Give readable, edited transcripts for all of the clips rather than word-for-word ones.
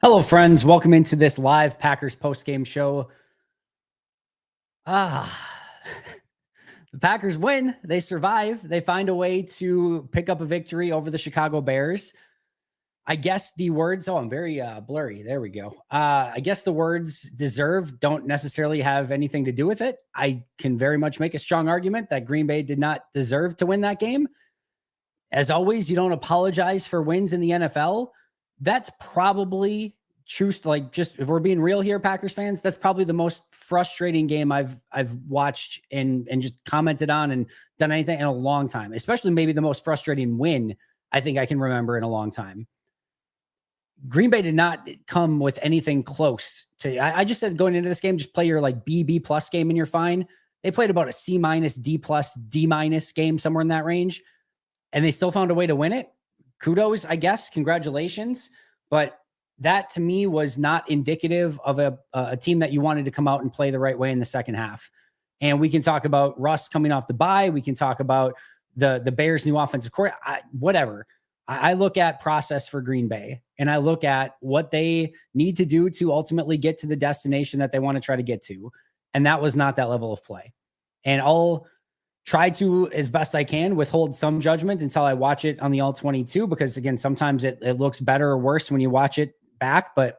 Hello, friends. Welcome into this live Packers post-game show. The Packers win. They survive. They find a way to pick up a victory over the Chicago Bears. I guess the words, I'm very blurry. There we go. I guess the words deserve don't necessarily have anything to do with it. I can very much make a strong argument that Green Bay did not deserve to win that game. As always, you don't apologize for wins in the NFL. That's probably just if we're being real here, Packers fans, that's probably the most frustrating game I've watched and just commented on and done anything in a long time, especially maybe the most frustrating win I think I can remember in a long time. Green Bay did not come with anything close to, I just said going into this game, just play your B plus game and you're fine. They played about a C minus, D plus, D minus game, somewhere in that range. And they still found a way to win it. Kudos, I guess. Congratulations. But that to me was not indicative of a team that you wanted to come out and play the right way in the second half. And we can talk about Russ coming off the bye. We can talk about the Bears' new offensive coordinator, whatever. I look at process for Green Bay, and I look at what they need to do to ultimately get to the destination that they want to try to get to. And that was not that level of play. And I'll try to, as best I can, withhold some judgment until I watch it on the all 22, because again, sometimes it looks better or worse when you watch it back, but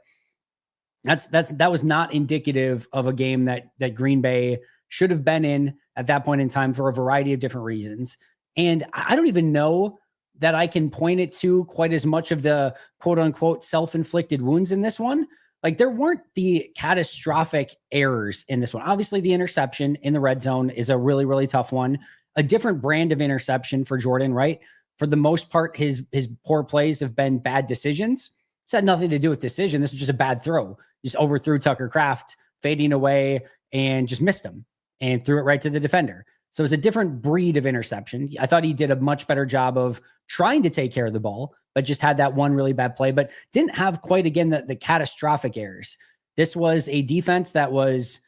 that was not indicative of a game that Green Bay should have been in at that point in time for a variety of different reasons. And I don't even know that I can point it to quite as much of the quote unquote self-inflicted wounds in this one. Like, there weren't the catastrophic errors in this one. Obviously, the interception in the red zone is a really, really tough one. A different brand of interception for Jordan, right? For the most part, his poor plays have been bad decisions. It's had nothing to do with decision. This was just a bad throw. Just overthrew Tucker Kraft, fading away, and just missed him and threw it right to the defender. So it's a different breed of interception. I thought he did a much better job of trying to take care of the ball, but just had that one really bad play, but didn't have quite, again, the catastrophic errors. This was a defense that was,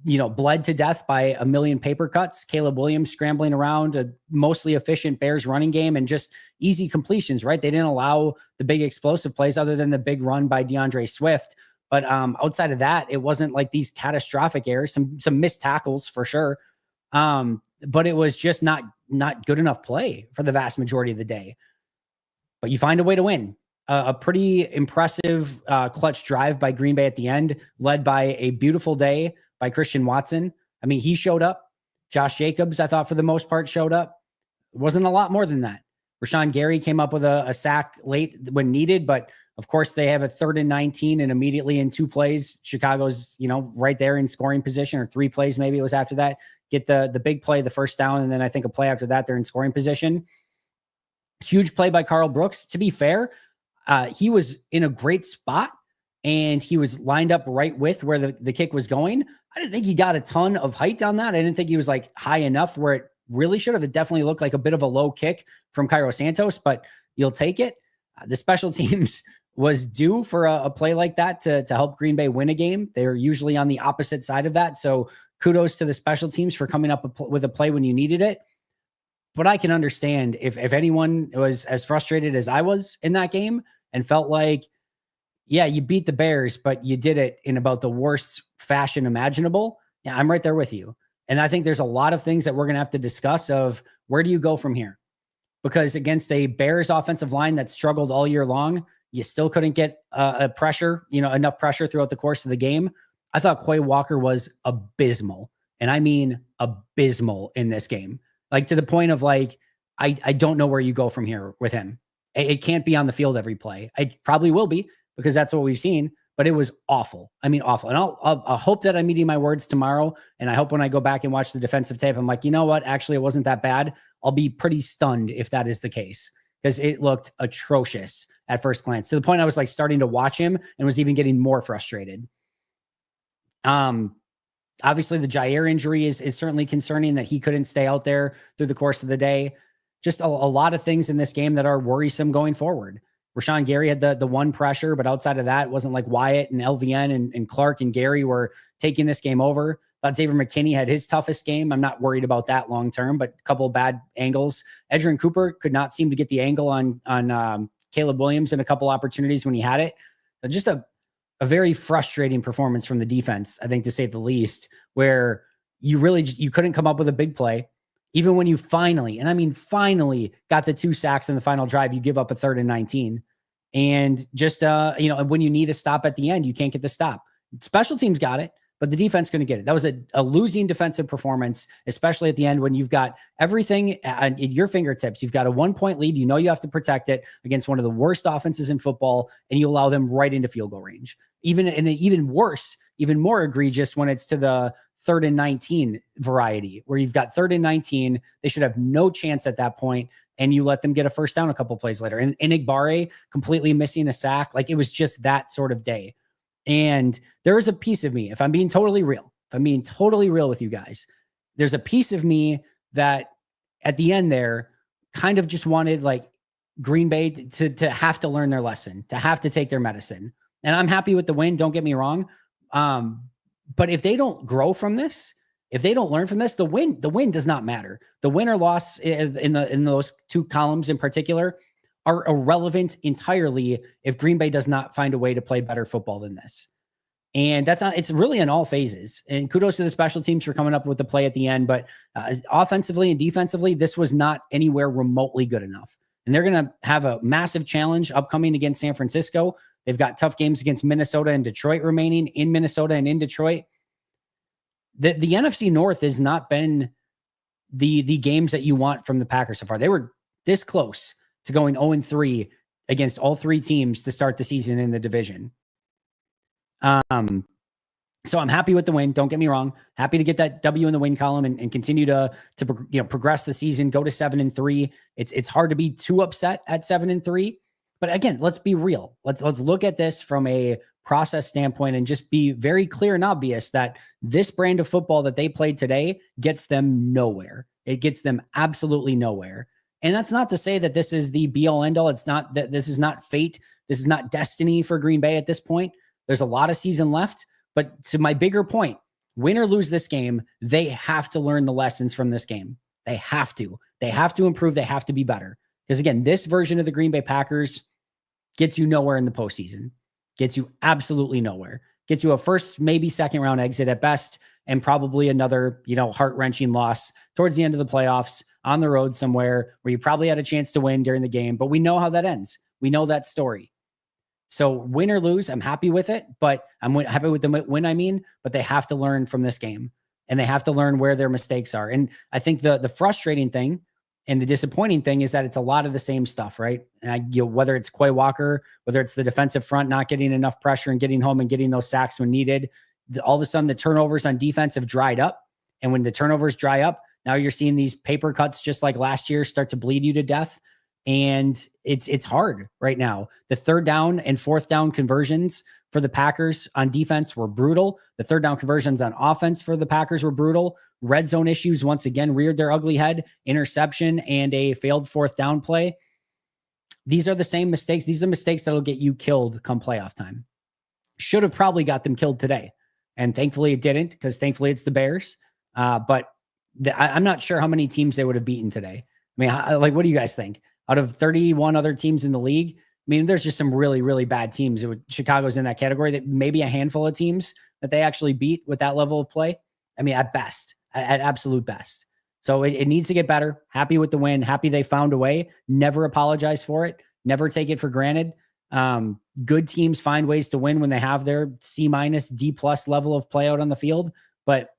bled to death by a million paper cuts. Caleb Williams scrambling around, a mostly efficient Bears running game, and just easy completions, right? They didn't allow the big explosive plays other than the big run by DeAndre Swift. But outside of that, it wasn't like these catastrophic errors, some missed tackles for sure. But it was just not good enough play for the vast majority of the day. But you find a way to win. A pretty impressive clutch drive by Green Bay at the end, led by a beautiful day by Christian Watson. I mean, he showed up. Josh Jacobs, I thought, for the most part, showed up. It wasn't a lot more than that. Rashawn Gary came up with a sack late when needed, but of course they have a 3rd and 19, and immediately in 2 plays, Chicago's, right there in scoring position, or 3 plays maybe it was after that. Get the big play, the first down, and then I think a play after that, they're in scoring position. Huge play by Carl Brooks. To be fair, he was in a great spot, and he was lined up right with where the kick was going. I didn't think he got a ton of height on that. I didn't think he was high enough where it really should have. It definitely looked like a bit of a low kick from Cairo Santos, but you'll take it. The special teams was due for a play like that to help Green Bay win a game. They're usually on the opposite side of that. So kudos to the special teams for coming up with a play when you needed it. But I can understand if anyone was as frustrated as I was in that game and felt like, yeah, you beat the Bears, but you did it in about the worst fashion imaginable. Yeah, I'm right there with you. And I think there's a lot of things that we're going to have to discuss of where do you go from here? Because against a Bears offensive line that struggled all year long, you still couldn't get enough pressure throughout the course of the game. I thought Quay Walker was abysmal. And I mean abysmal in this game. To the point of I don't know where you go from here with him. It can't be on the field every play. It probably will be, because that's what we've seen, but it was awful. I mean, awful. And I'll hope that I'm eating my words tomorrow. And I hope when I go back and watch the defensive tape, I'm like, you know what? Actually, it wasn't that bad. I'll be pretty stunned if that is the case, because it looked atrocious at first glance, to the point I was starting to watch him and was even getting more frustrated. Obviously the Jair injury is certainly concerning, that he couldn't stay out there through the course of the day. Just a lot of things in this game that are worrisome going forward. Rashawn Gary had the one pressure, but outside of that, it wasn't like Wyatt and LVN and Clark and Gary were taking this game over. Thought Xavier McKinney had his toughest game. I'm not worried about that long term, but a couple of bad angles. Edgerrin Cooper could not seem to get the angle on Caleb Williams in a couple opportunities when he had it. Just a a very frustrating performance from the defense, I think, to say the least, where you couldn't come up with a big play. Even when you finally, and I mean finally, got the 2 sacks in the final drive, you give up a 3rd and 19. And just, when you need a stop at the end, you can't get the stop. Special teams got it, but the defense couldn't get it. That was a losing defensive performance, especially at the end when you've got everything at your fingertips. You've got a 1-point lead. You have to protect it against one of the worst offenses in football, and you allow them right into field goal range. Even worse, even more egregious when it's to the 3rd and 19 variety, where you've got 3rd and 19. They should have no chance at that point, and you let them get a first down a couple plays later. And Igbare completely missing a sack. Like, it was just that sort of day. And there is a piece of me, if I'm being totally real with you guys, there's a piece of me that at the end there kind of just wanted like Green Bay to have to learn their lesson, to have to take their medicine. And I'm happy with the win. Don't get me wrong. But if they don't grow from this, if they don't learn from this, the win does not matter. The win or loss in those 2 columns in particular are irrelevant entirely if Green Bay does not find a way to play better football than this. And it's really in all phases. And kudos to the special teams for coming up with the play at the end. But offensively and defensively, this was not anywhere remotely good enough. And they're going to have a massive challenge upcoming against San Francisco. They've got tough games against Minnesota and Detroit remaining, in Minnesota and in Detroit. The NFC North has not been the games that you want from the Packers so far. They were this close to going 0-3 against all 3 teams to start the season in the division. So I'm happy with the win. Don't get me wrong. Happy to get that W in the win column and continue to progress the season, go to 7-3. It's hard to be too upset at 7-3. But again, let's be real. Let's look at this from a process standpoint and just be very clear and obvious that this brand of football that they played today gets them nowhere. It gets them absolutely nowhere. And that's not to say that this is the be all end all. It's not that this is not fate. This is not destiny for Green Bay at this point. There's a lot of season left. But to my bigger point, win or lose this game, they have to learn the lessons from this game. They have to. They have to improve. They have to be better. Because again, this version of the Green Bay Packers gets you nowhere in the postseason. Gets you absolutely nowhere. Gets you a first, maybe second round exit at best, and probably another, heart-wrenching loss towards the end of the playoffs on the road somewhere where you probably had a chance to win during the game. But we know how that ends. We know that story. So win or lose, I'm happy with it, but I'm happy with the win, but they have to learn from this game, and they have to learn where their mistakes are. And I think the frustrating thing and the disappointing thing is that it's a lot of the same stuff, right? And whether it's Quay Walker, whether it's the defensive front not getting enough pressure and getting home and getting those sacks when needed, all of a sudden the turnovers on defense have dried up. And when the turnovers dry up, now you're seeing these paper cuts just like last year start to bleed you to death. And it's hard right now. The 3rd down and 4th down conversions for the Packers on defense were brutal. The 3rd down conversions on offense for the Packers were brutal. Red zone issues once again reared their ugly head. Interception and a failed 4th down play. These are the same mistakes. These are mistakes that'll get you killed come playoff time. Should have probably got them killed today. And thankfully it didn't, because thankfully it's the Bears. But I'm not sure how many teams they would have beaten today. I mean, what do you guys think? Out of 31 other teams in the league, I mean, there's just some really, really bad teams. Chicago's in that category. That maybe a handful of teams that they actually beat with that level of play. I mean, at best, at absolute best. So it needs to get better. Happy with the win. Happy they found a way. Never apologize for it. Never take it for granted. Good teams find ways to win when they have their C-, D+ level of play out on the field. But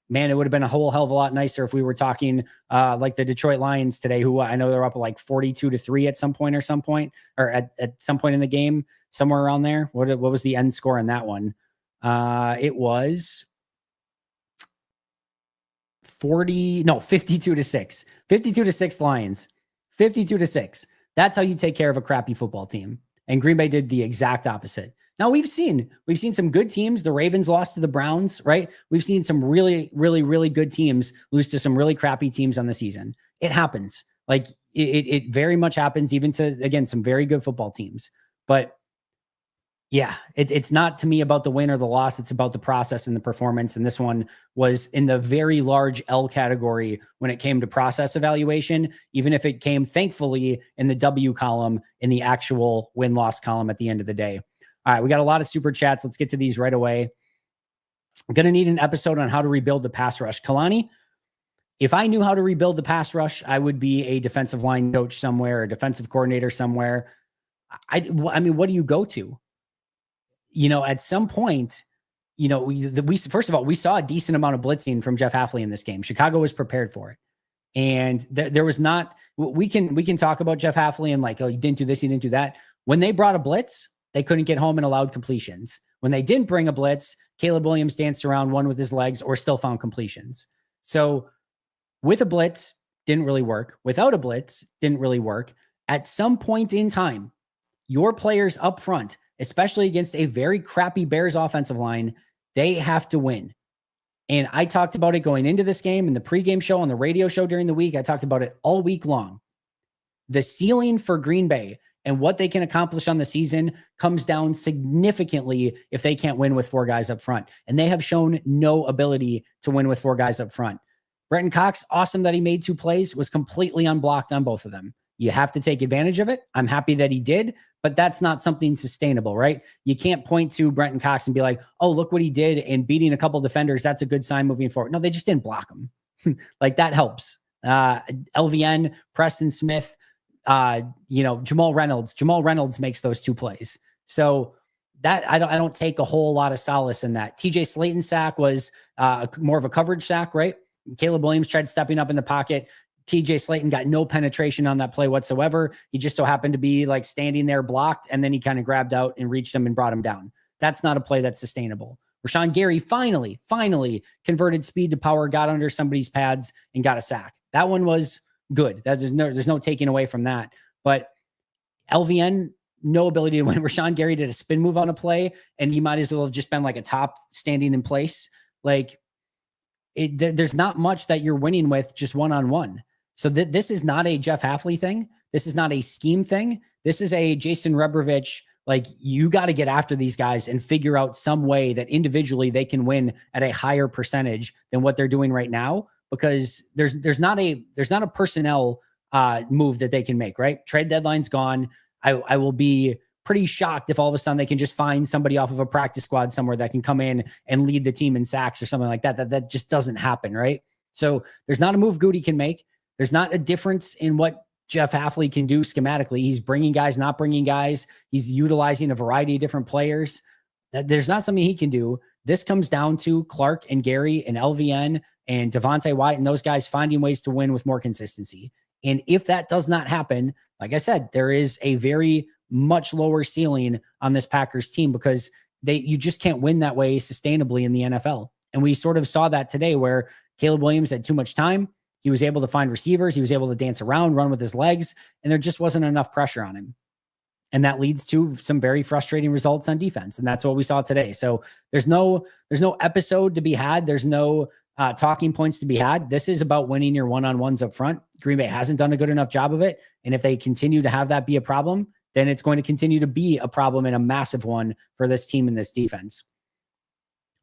man, it would have been a whole hell of a lot nicer if we were talking like the Detroit Lions today, who I know they're up like 42-3 at some point, or at some point in the game, somewhere around there. What was the end score in that one? It was 52-6. 52-6 Lions. 52-6. That's how you take care of a crappy football team. And Green Bay did the exact opposite. Now we've seen some good teams. The Ravens lost to the Browns, right? We've seen some really, really, really good teams lose to some really crappy teams on the season. It happens. Like it very much happens, even to, again, some very good football teams. But yeah, it's not to me about the win or the loss. It's about the process and the performance. And this one was in the very large L category when it came to process evaluation, even if it came, thankfully, in the W column in the actual win-loss column at the end of the day. All right, we got a lot of super chats. Let's get to these right away. I'm going to need an episode on how to rebuild the pass rush. Kalani, if I knew how to rebuild the pass rush, I would be a defensive line coach somewhere, a defensive coordinator somewhere. I mean, what do you go to? At some point, we first of all, we saw a decent amount of blitzing from Jeff Hafley in this game. Chicago was prepared for it. And there was not, we can talk about Jeff Hafley and like, oh, you didn't do this, you didn't do that. When they brought a blitz, they couldn't get home and allowed completions. When they didn't bring a blitz, Caleb Williams danced around one with his legs or still found completions. So with a blitz, didn't really work. Without a blitz, didn't really work. At some point in time, your players up front, especially against a very crappy Bears offensive line, they have to win. And I talked about it going into this game in the pregame show, on the radio show during the week. I talked about it all week long. The ceiling for Green Bay and what they can accomplish on the season comes down significantly if they can't win with 4 guys up front. And they have shown no ability to win with 4 guys up front. Brenton Cox, awesome that he made 2 plays, was completely unblocked on both of them. You have to take advantage of it. I'm happy that he did, but that's not something sustainable, right? You can't point to Brenton Cox and be like, oh, look what he did in beating a couple defenders. That's a good sign moving forward. No, they just didn't block him. Like that helps. LVN, Preston Smith, Jamal Reynolds. Jamal Reynolds makes those 2 plays. So that I don't take a whole lot of solace in that. TJ Slayton's sack was more of a coverage sack, right? Caleb Williams tried stepping up in the pocket. TJ Slayton got no penetration on that play whatsoever. He just so happened to be like standing there blocked, and then he kind of grabbed out and reached him and brought him down. That's not a play that's sustainable. Rashawn Gary finally converted speed to power, got under somebody's pads and got a sack. That one was good. There's no taking away from that. But LVN, no ability to win. Rashawn Gary did a spin move on a play, and he might as well have just been like a top standing in place. Like there's not much that you're winning with just one-on-one. So this is not a Jeff Hafley thing. This is not a scheme thing. This is a Jason Rebrovich, like you got to get after these guys and figure out some way that individually they can win at a higher percentage than what they're doing right now, because there's not a personnel move that they can make, right? Trade deadline's gone. I will be pretty shocked if all of a sudden they can just find somebody off of a practice squad somewhere that can come in and lead the team in sacks or something like that. That just doesn't happen, right? So there's not a move Goody can make. There's not a difference in what Jeff Hafley can do schematically. He's bringing guys, not bringing guys. He's utilizing a variety of different players. There's not something he can do. This comes down to Clark and Gary and LVN and Devontae White and those guys finding ways to win with more consistency. And if that does not happen, like I said, there is a very much lower ceiling on this Packers team, because you just can't win that way sustainably in the NFL. And we sort of saw that today where Caleb Williams had too much time. He was able to find receivers. He was able to dance around, run with his legs, and there just wasn't enough pressure on him. And that leads to some very frustrating results on defense. And that's what we saw today. So there's no episode to be had. There's no talking points to be had. This is about winning your one-on-ones up front. Green Bay hasn't done a good enough job of it. And if they continue to have that be a problem, then it's going to continue to be a problem, and a massive one for this team and this defense.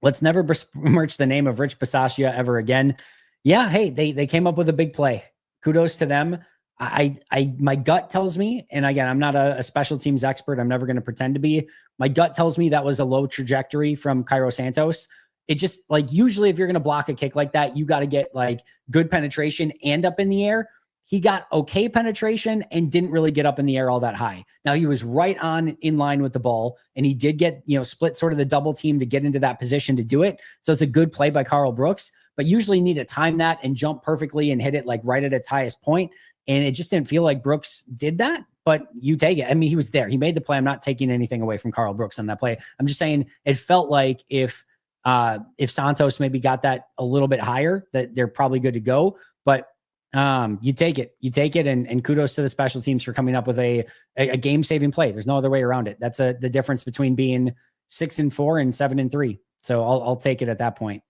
Let's never besmirch the name of Rich Bisaccia ever again. Yeah, hey, they came up with a big play. Kudos to them. My gut tells me, and again, I'm not a special teams expert. I'm never going to pretend to be. My gut tells me that was a low trajectory from Cairo Santos. It just, like, usually if you're going to block a kick like that, you got to get like good penetration and up in the air. He got okay penetration and didn't really get up in the air all that high. Now he was right on in line with the ball, and he did get, split sort of the double team to get into that position to do it. So it's a good play by Carl Brooks, but usually you need to time that and jump perfectly and hit it like right at its highest point. And it just didn't feel like Brooks did that, but you take it. I mean, he was there. He made the play. I'm not taking anything away from Carl Brooks on that play. I'm just saying it felt like if Santos maybe got that a little bit higher, that they're probably good to go. But you take it. And kudos to the special teams for coming up with a game-saving play. There's no other way around it. That's the difference between being 6-4 and 7-3. So I'll take it at that point.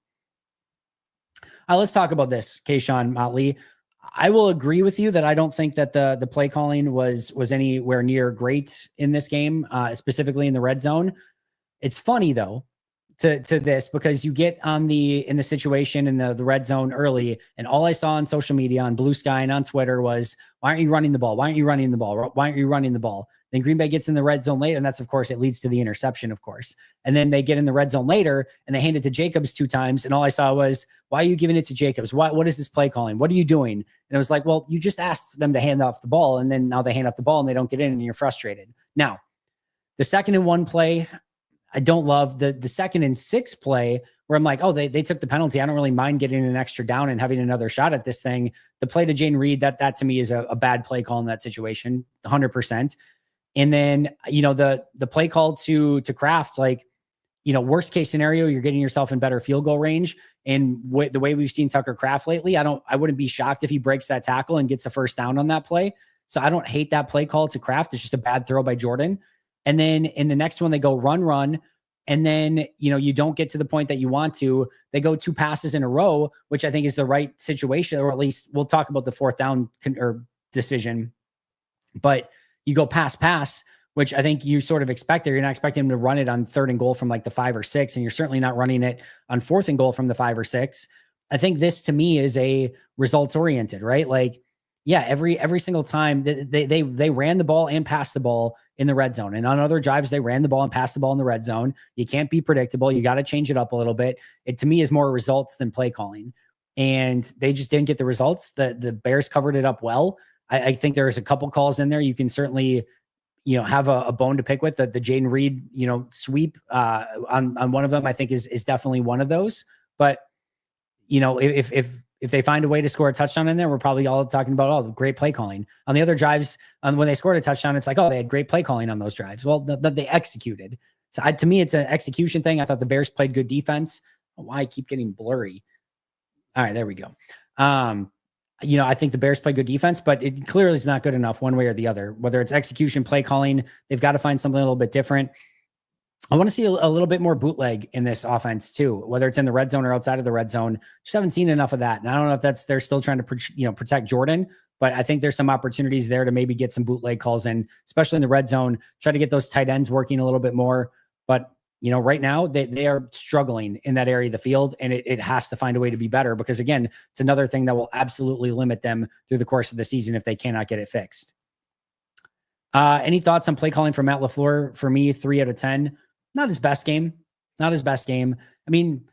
Let's talk about this, Kayshawn Motley. I will agree with you that I don't think that the play calling was anywhere near great in this game, specifically in the red zone. It's funny though. to this, because you get in the situation in the red zone early, and all I saw on social media, on Blue Sky and on Twitter was, why aren't you running the ball? Why aren't you running the ball? Why aren't you running the ball? Then Green Bay gets in the red zone later, and that's, of course, it leads to the interception, of course. And then they get in the red zone later, and they hand it to Jacobs 2 times, and all I saw was, why are you giving it to Jacobs? What is this play calling? What are you doing? And it was like, well, you just asked them to hand off the ball, and then now they hand off the ball, and they don't get in, and you're frustrated. Now, the 2nd and 1 play, I don't love. The 2nd and 6 play, where I'm like, oh, they took the penalty. I don't really mind getting an extra down and having another shot at this thing. The play to Jane Reed, that to me is a bad play call in that situation, 100%. And then, the play call to Kraft, like, worst case scenario, you're getting yourself in better field goal range. And the way we've seen Tucker Kraft lately, I wouldn't be shocked if he breaks that tackle and gets a first down on that play. So I don't hate that play call to Kraft. It's just a bad throw by Jordan. And then in the next one, they go run. And then, you don't get to the point that you want to. They go 2 passes in a row, which I think is the right situation, or at least we'll talk about the 4th down or decision. But you go pass, which I think you sort of expect there. You're not expecting him to run it on 3rd and goal from like the 5 or 6, and you're certainly not running it on 4th and goal from the 5 or 6. I think this, to me, is a results oriented, right? Like, yeah, every single time they ran the ball and passed the ball in the red zone. And on other drives, they ran the ball and passed the ball in the red zone. You can't be predictable. You got to change it up a little bit. It, to me, is more results than play calling. And they just didn't get the results. The Bears covered it up well. I think there's a couple calls in there. You can certainly, have a bone to pick with. The Jaden Reed, sweep on one of them, I think is definitely one of those. But, if they find a way to score a touchdown in there, we're probably all talking about, the great play calling. On the other drives, when they scored a touchdown, it's like, they had great play calling on those drives. Well, they executed. So to me, it's an execution thing. I thought the Bears played good defense. Why I keep getting blurry. All right, there we go. I think the Bears play good defense, but it clearly is not good enough one way or the other. Whether it's execution, play calling, they've got to find something a little bit different. I want to see a little bit more bootleg in this offense too, whether it's in the red zone or outside of the red zone. Just haven't seen enough of that. And I don't know if they're still trying to, protect Jordan, but I think there's some opportunities there to maybe get some bootleg calls in, especially in the red zone, try to get those tight ends working a little bit more. But, right now they are struggling in that area of the field, and it has to find a way to be better, because again, it's another thing that will absolutely limit them through the course of the season if they cannot get it fixed. Any thoughts on play calling from Matt LaFleur? For me, 3 out of 10. Not his best game. I mean,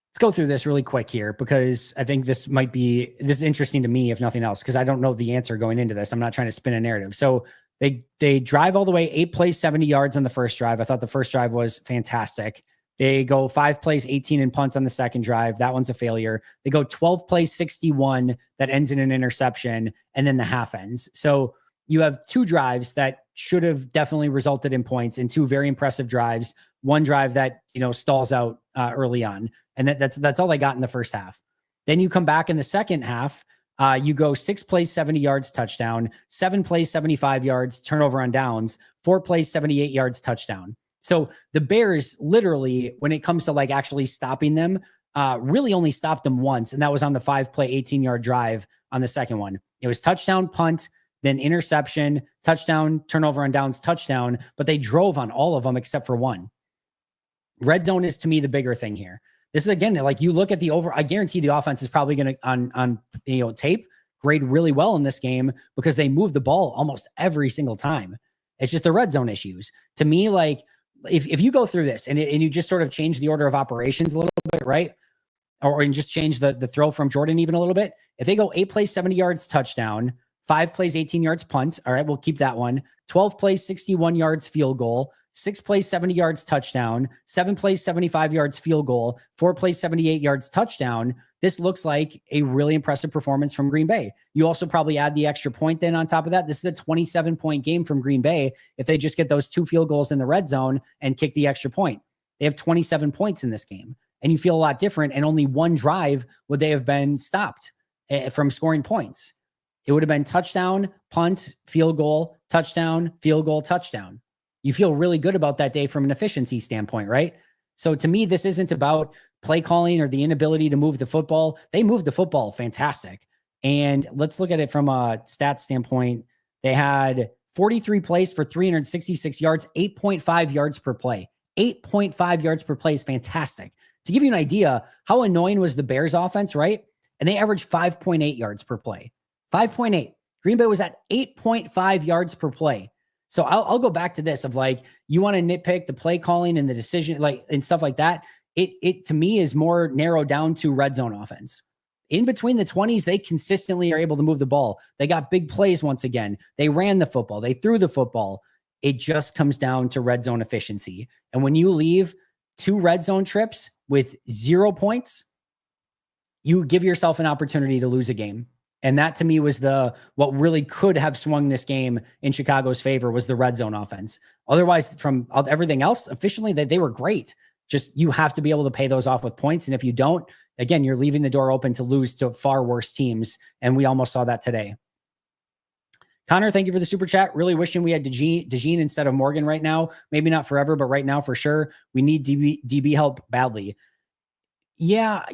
let's go through this really quick here, because I think this is interesting to me, if nothing else, because I don't know the answer going into this. I'm not trying to spin a narrative. So they drive all the way, 8 plays, 70 yards on the first drive. I thought the first drive was fantastic. They go 5 plays, 18 and punt on the second drive. That one's a failure. They go 12 plays, 61 that ends in an interception, and then the half ends. So you have 2 drives that should have definitely resulted in points, and 2 very impressive drives. One drive that, stalls out early on. And that's all they got in the first half. Then you come back in the second half. You go 6 plays, 70 yards, touchdown, 7 plays, 75 yards, turnover on downs, 4 plays, 78 yards, touchdown. So the Bears literally, when it comes to like actually stopping them, really only stopped them once. And that was on the 5-play, 18-yard drive on the second one. It was touchdown, punt, then interception, touchdown, turnover on downs, touchdown, but they drove on all of them except for one. Red zone is, to me, the bigger thing here. This is, again, like, you look at the over, I guarantee the offense is probably going to, on tape, grade really well in this game, because they move the ball almost every single time. It's just the red zone issues. To me, like, if you go through this and you just sort of change the order of operations a little bit, right? Or you just change the throw from Jordan even a little bit. If they go 8 plays, 70 yards, touchdown, 5 plays, 18 yards, punt. All right, we'll keep that one. 12 plays, 61 yards, field goal. 6 plays, 70 yards, touchdown. 7 plays, 75 yards, field goal. 4 plays, 78 yards, touchdown. This looks like a really impressive performance from Green Bay. You also probably add the extra point then on top of that. This is a 27-point game from Green Bay if they just get those 2 field goals in the red zone and kick the extra point. They have 27 points in this game, and you feel a lot different, and only 1 drive would they have been stopped from scoring points. It would have been touchdown, punt, field goal, touchdown, field goal, touchdown. You feel really good about that day from an efficiency standpoint, right? So to me, this isn't about play calling or the inability to move the football. They moved the football fantastic. And let's look at it from a stats standpoint. They had 43 plays for 366 yards, 8.5 yards per play. 8.5 yards per play is fantastic. To give you an idea, how annoying was the Bears offense, right? And they averaged 5.8 yards per play. 5.8. Green Bay was at 8.5 yards per play. So I'll go back to this of like, you want to nitpick the play calling and the decision, like, and stuff like that. It to me is more narrowed down to red zone offense. In between the 20s, they consistently are able to move the ball. They got big plays once again. They ran the football. They threw the football. It just comes down to red zone efficiency. And when you leave 2 red zone trips with 0 points, you give yourself an opportunity to lose a game. And that to me was what really could have swung this game in Chicago's favor was the red zone offense. Otherwise, from everything else, efficiently, they were great. Just you have to be able to pay those off with points. And if you don't, again, you're leaving the door open to lose to far worse teams. And we almost saw that today. Connor, thank you for the super chat. Really wishing we had DeJean instead of Morgan right now. Maybe not forever, but right now for sure. We need DB help badly. Yeah,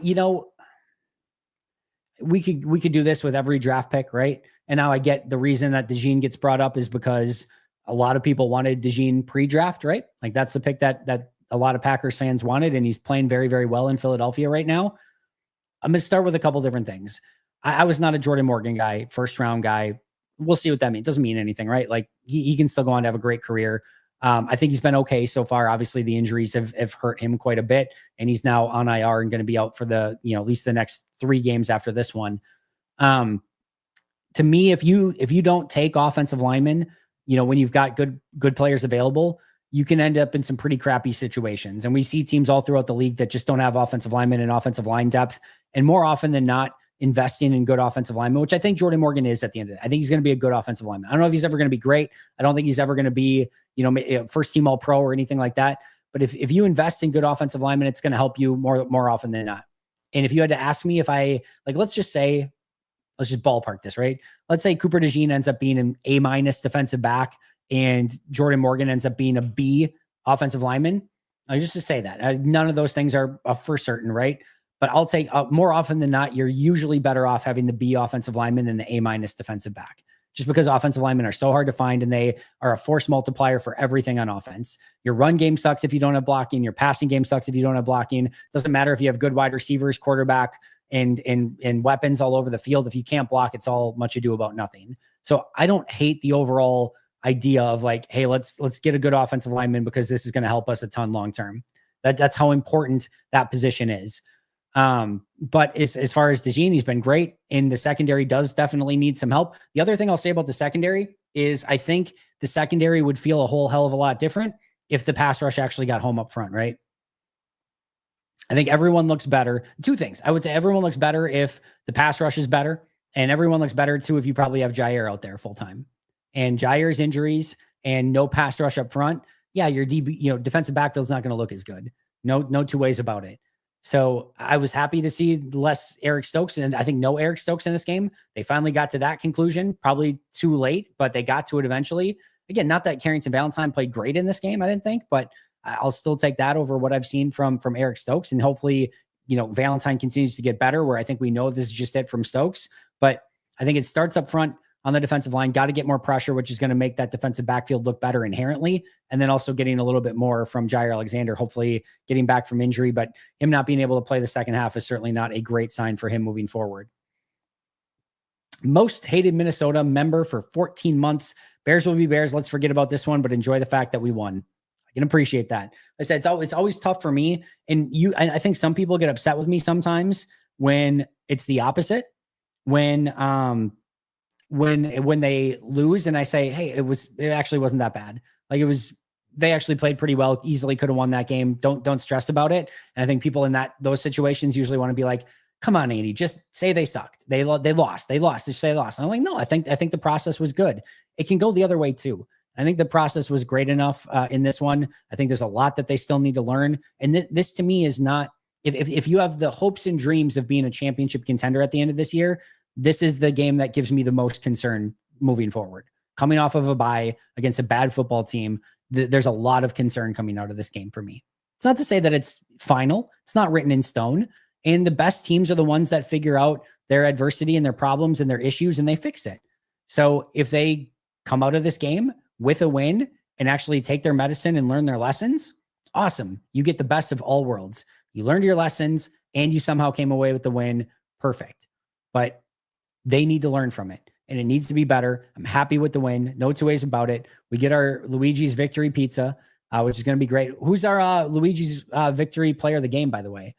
we could do this with every draft pick, right? And now I get the reason that DeJean gets brought up is because a lot of people wanted DeJean pre-draft, right? Like that's the pick that a lot of Packers fans wanted, and he's playing very, very well in Philadelphia right now. I'm going to start with a couple different things. I was not a Jordan Morgan guy, first round guy. We'll see what that means. It doesn't mean anything, right? Like he can still go on to have a great career. I think he's been okay so far. Obviously, the injuries have hurt him quite a bit, and he's now on IR and going to be out for the at least the next 3 games after this one. To me, if you don't take offensive linemen, when you've got good players available, you can end up in some pretty crappy situations. And we see teams all throughout the league that just don't have offensive linemen and offensive line depth, and more often than not, investing in good offensive linemen, which I think Jordan Morgan is at the end of it. I think he's going to be a good offensive lineman. I don't know if he's ever going to be great. I don't think he's ever going to be, first team all pro or anything like that. But if you invest in good offensive linemen, it's going to help you more often than not. And if you had to ask me if let's just ballpark this, right? Let's say Cooper DeJean ends up being an A- defensive back and Jordan Morgan ends up being a B offensive lineman. Just to say that none of those things are for certain, right? But I'll take more often than not, you're usually better off having the B offensive lineman than the A- defensive back, just because offensive linemen are so hard to find and they are a force multiplier for everything on offense. Your run game sucks if you don't have blocking. Your passing game sucks if you don't have blocking. Doesn't matter if you have good wide receivers, quarterback, and weapons all over the field. If you can't block, it's all much ado about nothing. So I don't hate the overall idea of like, hey, let's get a good offensive lineman because this is going to help us a ton long term. That's how important that position is. But as far as DeJean, he's been great, and the secondary does definitely need some help. The other thing I'll say about the secondary is I think the secondary would feel a whole hell of a lot different if the pass rush actually got home up front, right? I think everyone looks better. 2 things. I would say everyone looks better if the pass rush is better, and everyone looks better too if you probably have Jair out there full time. And Jair's injuries and no pass rush up front, yeah, your DB, defensive backfield's not going to look as good. No 2 ways about it. So I was happy to see less Eric Stokes, and I think no Eric Stokes in this game. They finally got to that conclusion, probably too late, but they got to it eventually. Again, not that Carrington Valentine played great in this game, I didn't think, but I'll still take that over what I've seen from Eric Stokes. And hopefully, Valentine continues to get better, where I think we know this is just it from Stokes. But I think it starts up front on the defensive line, got to get more pressure, which is going to make that defensive backfield look better inherently. And then also getting a little bit more from Jair Alexander, hopefully getting back from injury, but him not being able to play the second half is certainly not a great sign for him moving forward. Most hated Minnesota member for 14 months. Bears will be Bears. Let's forget about this one, but enjoy the fact that we won. I can appreciate that. Like I said, it's always tough for me. And I think some people get upset with me sometimes when it's the opposite. When they lose and I say, hey, it actually wasn't that bad. Like they actually played pretty well, easily could have won that game. Don't stress about it. And I think people in those situations usually want to be like, come on, Andy, just say they sucked. They lost. Just say they lost. And I'm like, no, I think the process was good. It can go the other way too. I think the process was great enough in this one. I think there's a lot that they still need to learn. And this to me is not, if you have the hopes and dreams of being a championship contender at the end of this year, this is the game that gives me the most concern moving forward. Coming off of a bye against a bad football team, there's a lot of concern coming out of this game for me. It's not to say that it's final. It's not written in stone. And the best teams are the ones that figure out their adversity and their problems and their issues, and they fix it. So if they come out of this game with a win and actually take their medicine and learn their lessons, Awesome. You get the best of all worlds. You learned your lessons and you somehow came away with the win. Perfect. But they need to learn from it and it needs to be better. I'm happy with the win. No two ways about it. We get our Luigi's victory pizza, which is going to be great. Who's our Luigi's victory player of the game, by the way?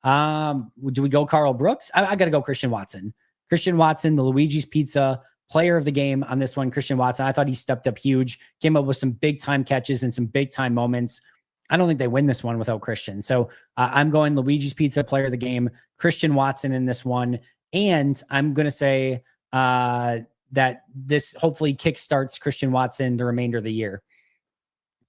Do we go Carl Brooks? I got to go Christian Watson. Christian Watson, the Luigi's pizza player of the game on this one. Christian Watson, I thought he stepped up huge, came up with some big time catches and some big time moments. I don't think they win this one without Christian. So I'm going Luigi's pizza player of the game, Christian Watson in this one. And I'm going to say that this hopefully kickstarts Christian Watson the remainder of the year.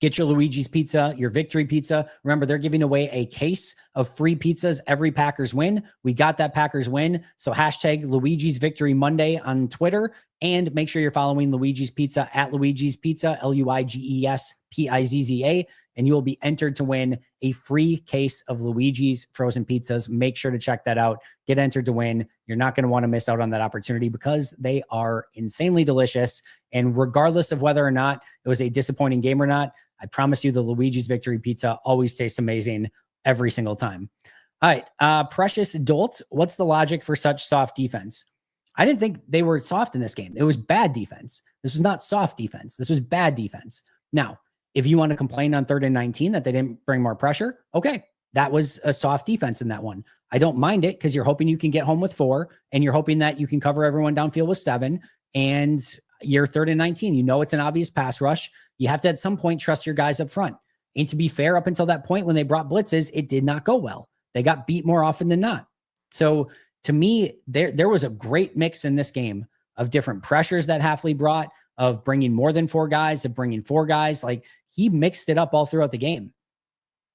Get your Luigi's pizza, your victory pizza. Remember, they're giving away a case of free pizzas every Packers win. We got that Packers win. So hashtag Luigi's Victory Monday on Twitter. And make sure you're following Luigi's Pizza at Luigi's Pizza, LuigesPizza. And you will be entered to win a free case of Luigi's frozen pizzas. Make sure to check that out. Get entered to win. You're not going to want to miss out on that opportunity because they are insanely delicious. And regardless of whether or not it was a disappointing game or not, I promise you the Luigi's Victory Pizza always tastes amazing every single time. All right. Precious Dolt, what's the logic for such soft defense? I didn't think they were soft in this game. It was bad defense. This was not soft defense. This was bad defense. Now, if you want to complain on 3rd and 19 that they didn't bring more pressure, okay, that was a soft defense in that one. I don't mind it because you're hoping you can get home with 4 and you're hoping that you can cover everyone downfield with 7 and you're 3rd and 19. You know it's an obvious pass rush. You have to at some point trust your guys up front. And to be fair, up until that point when they brought blitzes, it did not go well. They got beat more often than not. So to me, there was a great mix in this game of different pressures that Hafley brought, of bringing more than 4 guys, of bringing 4 guys. Like he mixed it up all throughout the game.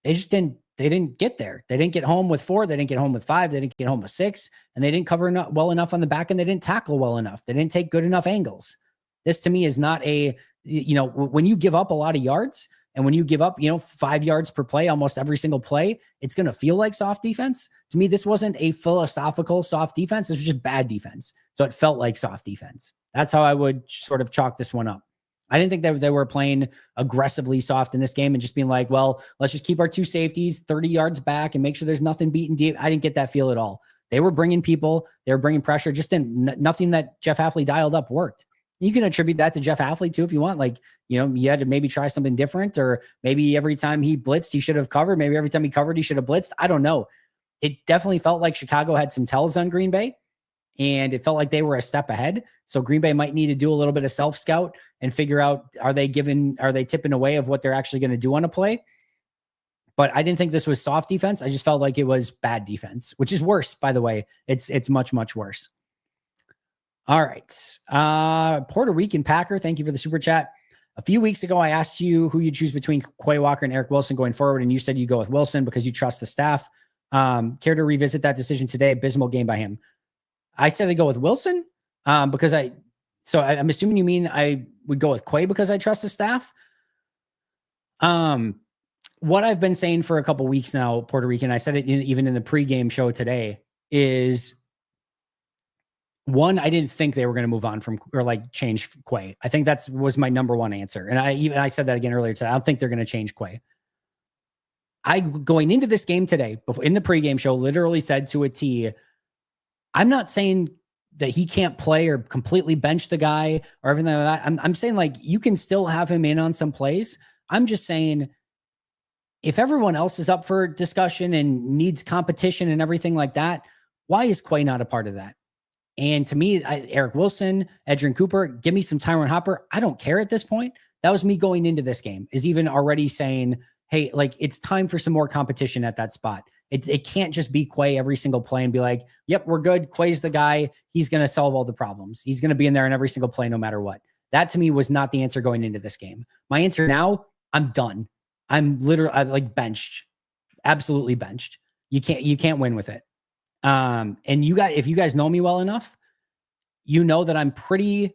They just didn't get there. They didn't get home with 4. They didn't get home with 5. They didn't get home with 6. And they didn't cover well enough on the back end. They didn't tackle well enough. They didn't take good enough angles. This to me is not when you give up a lot of yards and when you give up, 5 yards per play, almost every single play, it's going to feel like soft defense. To me, this wasn't a philosophical soft defense. This was just bad defense. So it felt like soft defense. That's how I would sort of chalk this one up. I didn't think that they were playing aggressively soft in this game and just being like, well, let's just keep our 2 safeties 30 yards back and make sure there's nothing beaten deep. I didn't get that feel at all. They were bringing people. They were bringing pressure. Just nothing that Jeff Hafley dialed up worked. You can attribute that to Jeff Hafley too, if you want. Like, you had to maybe try something different, or maybe every time he blitzed, he should have covered. Maybe every time he covered, he should have blitzed. I don't know. It definitely felt like Chicago had some tells on Green Bay, and it felt like they were a step ahead. So Green Bay might need to do a little bit of self-scout and figure out, are they tipping away of what they're actually going to do on a play? But I didn't think this was soft defense. I just felt like it was bad defense, which is worse, by the way. It's much, much worse. All right. Puerto Rican Packer, thank you for the super chat. A few weeks ago, I asked you who you choose between Quay Walker and Eric Wilson going forward, and you said you go with Wilson because you trust the staff. Care to revisit that decision today? Abysmal game by him. I said I'd go with Wilson because I'm assuming you mean I would go with Quay because I trust the staff. What I've been saying for a couple weeks now, Puerto Rican, I said it even in the pregame show today, is one, I didn't think they were going to move on from or like change Quay. I think that was my number one answer. And I said that again earlier today. I don't think they're going to change Quay. Going into this game today, in the pregame show, literally said to a T, I'm not saying that he can't play or completely bench the guy or everything like that. I'm saying like you can still have him in on some plays. I'm just saying if everyone else is up for discussion and needs competition and everything like that, why is Quay not a part of that? And to me, Eric Wilson, Edgerrin Cooper, give me some Tyron Hopper. I don't care at this point. That was me going into this game, is even already saying, hey, like it's time for some more competition at that spot. It can't just be Quay every single play and be like, yep, we're good. Quay's the guy. He's going to solve all the problems. He's going to be in there in every single play, no matter what. That to me was not the answer going into this game. My answer now, I'm done. I'm like benched, absolutely benched. You can't win with it. And if you guys know me well enough, you know that I'm pretty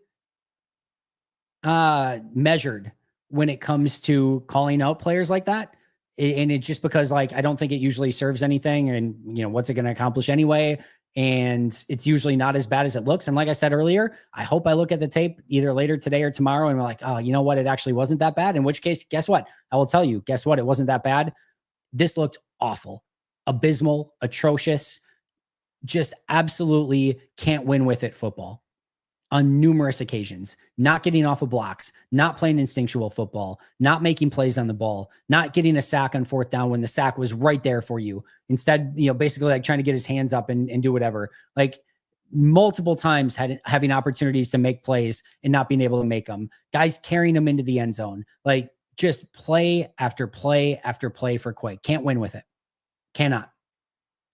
measured when it comes to calling out players like that. And it's just because like, I don't think it usually serves anything, and what's it going to accomplish anyway? and it's usually not as bad as it looks. And like I said earlier, I hope I look at the tape either later today or tomorrow and we're like, oh, you know what? It actually wasn't that bad. In which case, guess what? I will tell you, guess what? It wasn't that bad. This looked awful, abysmal, atrocious, just absolutely can't win with it football on numerous occasions, not getting off of blocks, not playing instinctual football, not making plays on the ball, not getting a sack on fourth down when the sack was right there for you. Instead, basically like trying to get his hands up and do whatever. Like multiple times having opportunities to make plays and not being able to make them. Guys carrying them into the end zone. Like just play after play after play for Quay. Can't win with it. Cannot.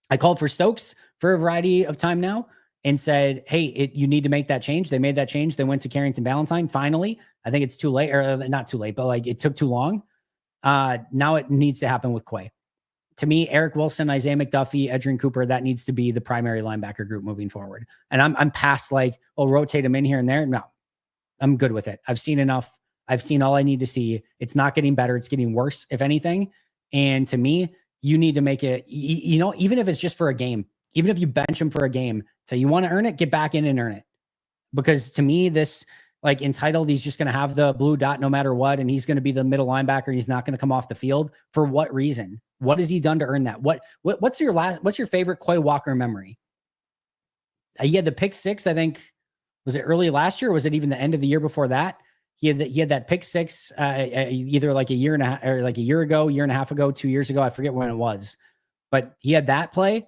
I called for Stokes for a variety of time now and said, hey, you need to make that change. They made that change. They went to Carrington Valentine. Finally, I think it's too late, or not too late, but like it took too long. Now it needs to happen with Quay. To me, Eric Wilson, Isaiah McDuffie, Edgerrin Cooper, that needs to be the primary linebacker group moving forward. And I'm past like, rotate them in here and there. No, I'm good with it. I've seen enough. I've seen all I need to see. It's not getting better. It's getting worse, if anything. And to me, you need to make it, even if it's just for a game, even if you bench him for a game, say you want to earn it, get back in and earn it. Because to me, this like entitled, he's just going to have the blue dot no matter what. And he's going to be the middle linebacker. And he's not going to come off the field. For what reason? What has he done to earn that? What's your favorite Quay Walker memory? He had the pick six, I think. Was it early last year? Or was it even the end of the year before that? He had that pick six, either like a year and a half, or like a year ago, year and a half ago, 2 years ago. I forget when it was, but he had that play.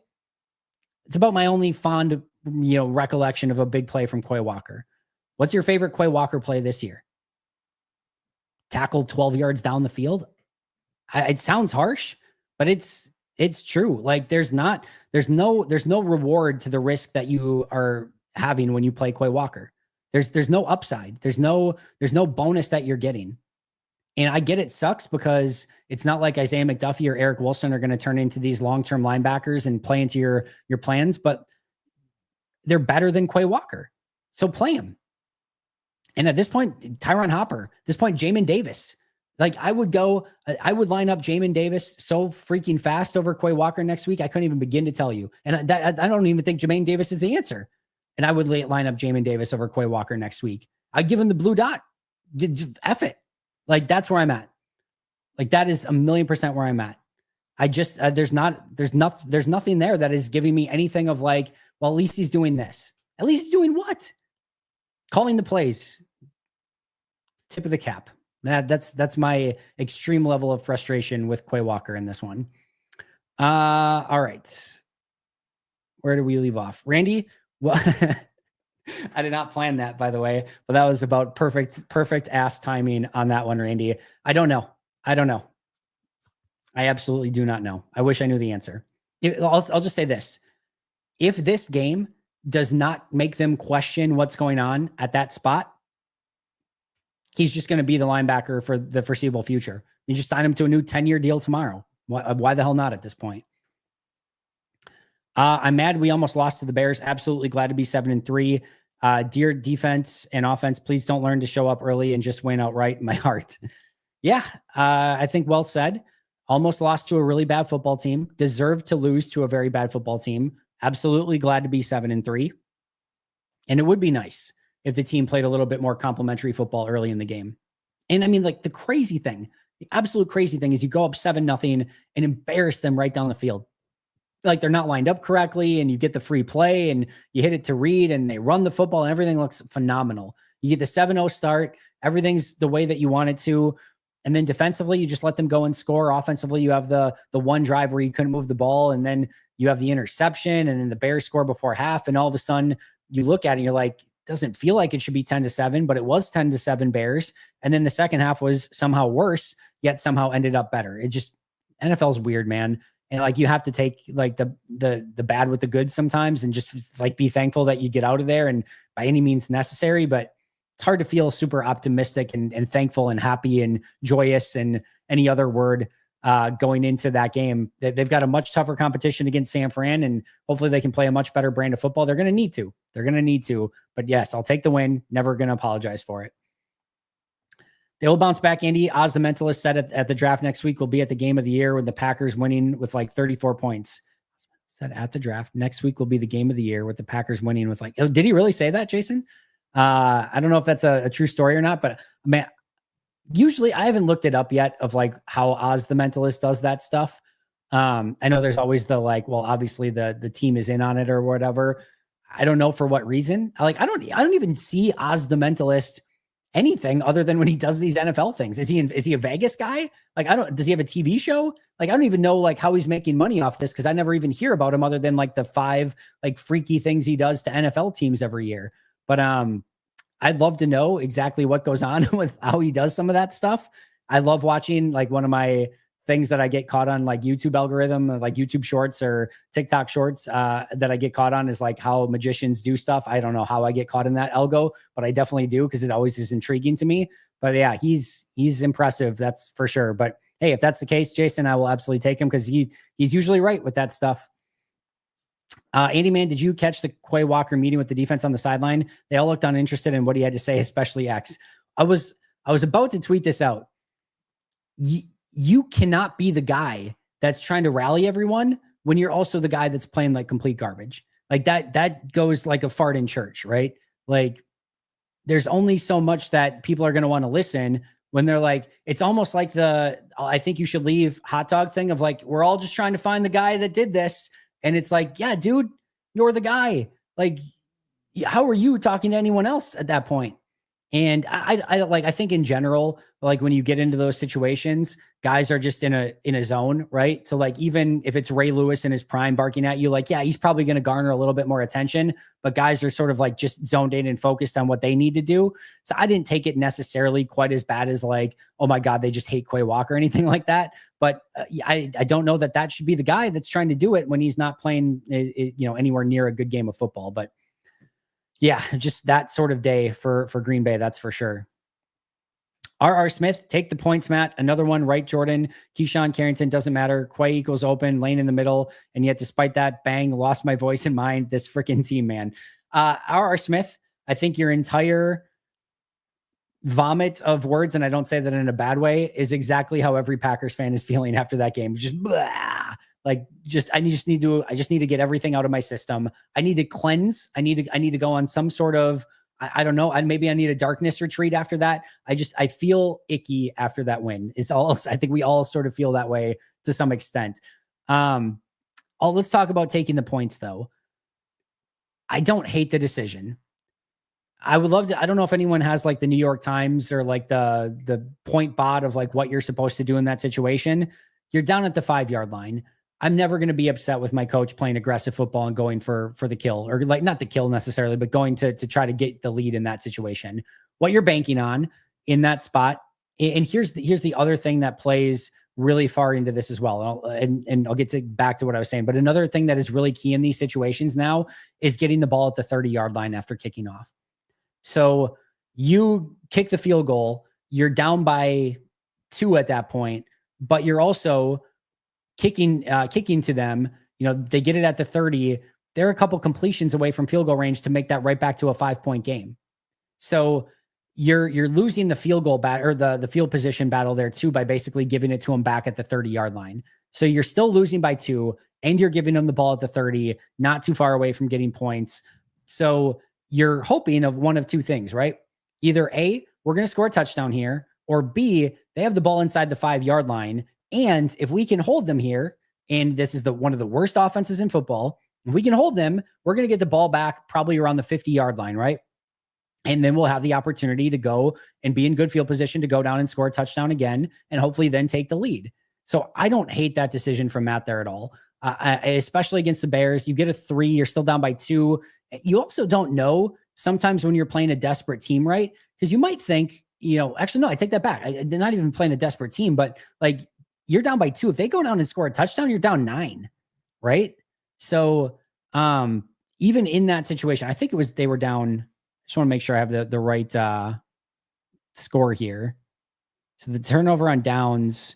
It's about my only fond, recollection of a big play from Quay Walker. What's your favorite Quay Walker play this year? Tackled 12 yards down the field. It sounds harsh, but it's true. Like there's no reward to the risk that you are having when you play Quay Walker. There's no upside. There's no bonus that you're getting. And I get it sucks because it's not like Isaiah McDuffie or Eric Wilson are going to turn into these long-term linebackers and play into your plans, but they're better than Quay Walker. So play him. And at this point, Tyron Hopper, at this point, Jamin Davis. Like I would line up Jamin Davis so freaking fast over Quay Walker next week. I couldn't even begin to tell you. And I don't even think Jamin Davis is the answer. And I would line up Jamin Davis over Quay Walker next week. I'd give him the blue dot. F it. Like that's where I'm at. Like that is 1,000,000% where I'm at. I just, there's nothing there that is giving me anything of like, well, at least he's doing this. At least he's doing what? Calling the plays. Tip of the cap. That's my extreme level of frustration with Quay Walker in this one. All right. Where do we leave off? Randy? Well, I did not plan that, by the way, but that was about perfect ass timing on that one, Randy. I don't know. I absolutely do not know. I wish I knew the answer. I'll just say this. If this game does not make them question what's going on at that spot, he's just going to be the linebacker for the foreseeable future. You just sign him to a new 10-year deal tomorrow. Why the hell not at this point? I'm mad we almost lost to the Bears. Absolutely glad to be 7-3. Dear defense and offense, please don't learn to show up early and just win outright in my heart. Yeah, I think well said. Almost lost to a really bad football team. Deserved to lose to a very bad football team. Absolutely glad to be 7-3. And it would be nice if the team played a little bit more complimentary football early in the game. And I mean, like the absolute crazy thing is you go up 7-0 and embarrass them right down the field. Like they're not lined up correctly and you get the free play and you hit it to Reed and they run the football and everything looks phenomenal. You get the 7-0 start. Everything's the way that you want it to. And then defensively, you just let them go and score. Offensively, you have the one drive where you couldn't move the ball. And then you have the interception and then the Bears score before half. And all of a sudden you look at it and you're like, doesn't feel like it should be 10-7, but it was 10-7 Bears. And then the second half was somehow worse, yet somehow ended up better. It just, NFL's weird, man. And like, you have to take like the bad with the good sometimes and just like be thankful that you get out of there and by any means necessary. But it's hard to feel super optimistic and thankful and happy and joyous and any other word going into that game. They've got a much tougher competition against San Fran, and hopefully they can play a much better brand of football. They're going to need to. But yes, I'll take the win. Never going to apologize for it. They will bounce back, Andy. Oz the Mentalist said at the draft next week will be at the game of the year with the Packers winning with like 34 points. Said at the draft, next week will be the game of the year with the Packers winning with like, oh, did he really say that, Jason? I don't know if that's a true story or not, but man, usually I haven't looked it up yet of like how Oz the Mentalist does that stuff. I know there's always the like, well, obviously the team is in on it or whatever. I don't know for what reason. I don't even see Oz the Mentalist anything other than when he does these NFL things. Is he a Vegas guy? Like, does he have a TV show? Like, I don't even know like how he's making money off this, because I never even hear about him other than like the 5 like freaky things he does to NFL teams every year. But I'd love to know exactly what goes on with how he does some of that stuff. I love watching, like, one of my things that I get caught on, like YouTube algorithm, like YouTube shorts or TikTok shorts that I get caught on is like how magicians do stuff. I don't know how I get caught in that algo, but I definitely do, because it always is intriguing to me. But yeah, he's impressive. That's for sure. But hey, if that's the case, Jason, I will absolutely take him, because he's usually right with that stuff. Andy, man, did you catch the Quay Walker meeting with the defense on the sideline? They all looked uninterested in what he had to say, especially X. I was about to tweet this out. You cannot be the guy that's trying to rally everyone when you're also the guy that's playing like complete garbage. Like that goes like a fart in church, right? Like, there's only so much that people are going to want to listen when they're like, it's almost like I think you should leave hot dog thing of like, we're all just trying to find the guy that did this. And it's like, yeah, dude, you're the guy. Like, how are you talking to anyone else at that point? And I think in general, like when you get into those situations, guys are just in a zone, right? So like, even if it's Ray Lewis in his prime barking at you, like, yeah, he's probably going to garner a little bit more attention, but guys are sort of like just zoned in and focused on what they need to do. So I didn't take it necessarily quite as bad as like, oh my God, they just hate Quay Walker or anything like that. But I don't know that should be the guy that's trying to do it when he's not playing, anywhere near a good game of football. But yeah, just that sort of day for Green Bay, that's for sure. R.R. Smith, take the points, Matt. Another one, right, Jordan. Keyshawn Carrington, doesn't matter. Quay equals open, lane in the middle. And yet, despite that, bang, lost my voice and mind. This freaking team, man. R.R. Smith, I think your entire vomit of words, and I don't say that in a bad way, is exactly how every Packers fan is feeling after that game. Just blah. Like, I just need to get everything out of my system. I need to cleanse. I need to go on some sort of, I don't know. Maybe I need a darkness retreat after that. I feel icky after that win. I think we all sort of feel that way to some extent. Let's talk about taking the points though. I don't hate the decision. I would love to. I don't know if anyone has like the New York Times or like the point bot of like what you're supposed to do in that situation. You're down at the 5-yard line. I'm never going to be upset with my coach playing aggressive football and going for the kill, or like not the kill necessarily, but going to try to get the lead in that situation. What you're banking on in that spot. And here's the other thing that plays really far into this as well. And I'll get back to what I was saying, but another thing that is really key in these situations now is getting the ball at the 30-yard line after kicking off. So you kick the field goal, you're down by 2 at that point, but you're also kicking to them. They get it at the 30. They're a couple completions away from field goal range to make that right back to a 5-point game. So you're losing the field goal or the field position battle there too, by basically giving it to them back at the 30-yard line. So you're still losing by 2 and you're giving them the ball at the 30, not too far away from getting points. So you're hoping of one of 2 things, right? Either A, we're going to score a touchdown here, or B, they have the ball inside the 5-yard line. And if we can hold them here, and this is one of the worst offenses in football, if we can hold them, we're going to get the ball back probably around the 50-yard line, right? And then we'll have the opportunity to go and be in good field position to go down and score a touchdown again, and hopefully then take the lead. So I don't hate that decision from Matt there at all, especially against the Bears. You get a 3, you're still down by 2. You also don't know sometimes when you're playing a desperate team, right? Because you might think, actually, no, I take that back. They're not even playing a desperate team, but like, you're down by 2. If they go down and score a touchdown, you're down 9, right? So even in that situation, I think they were down. I just want to make sure I have the right score here. So the turnover on downs,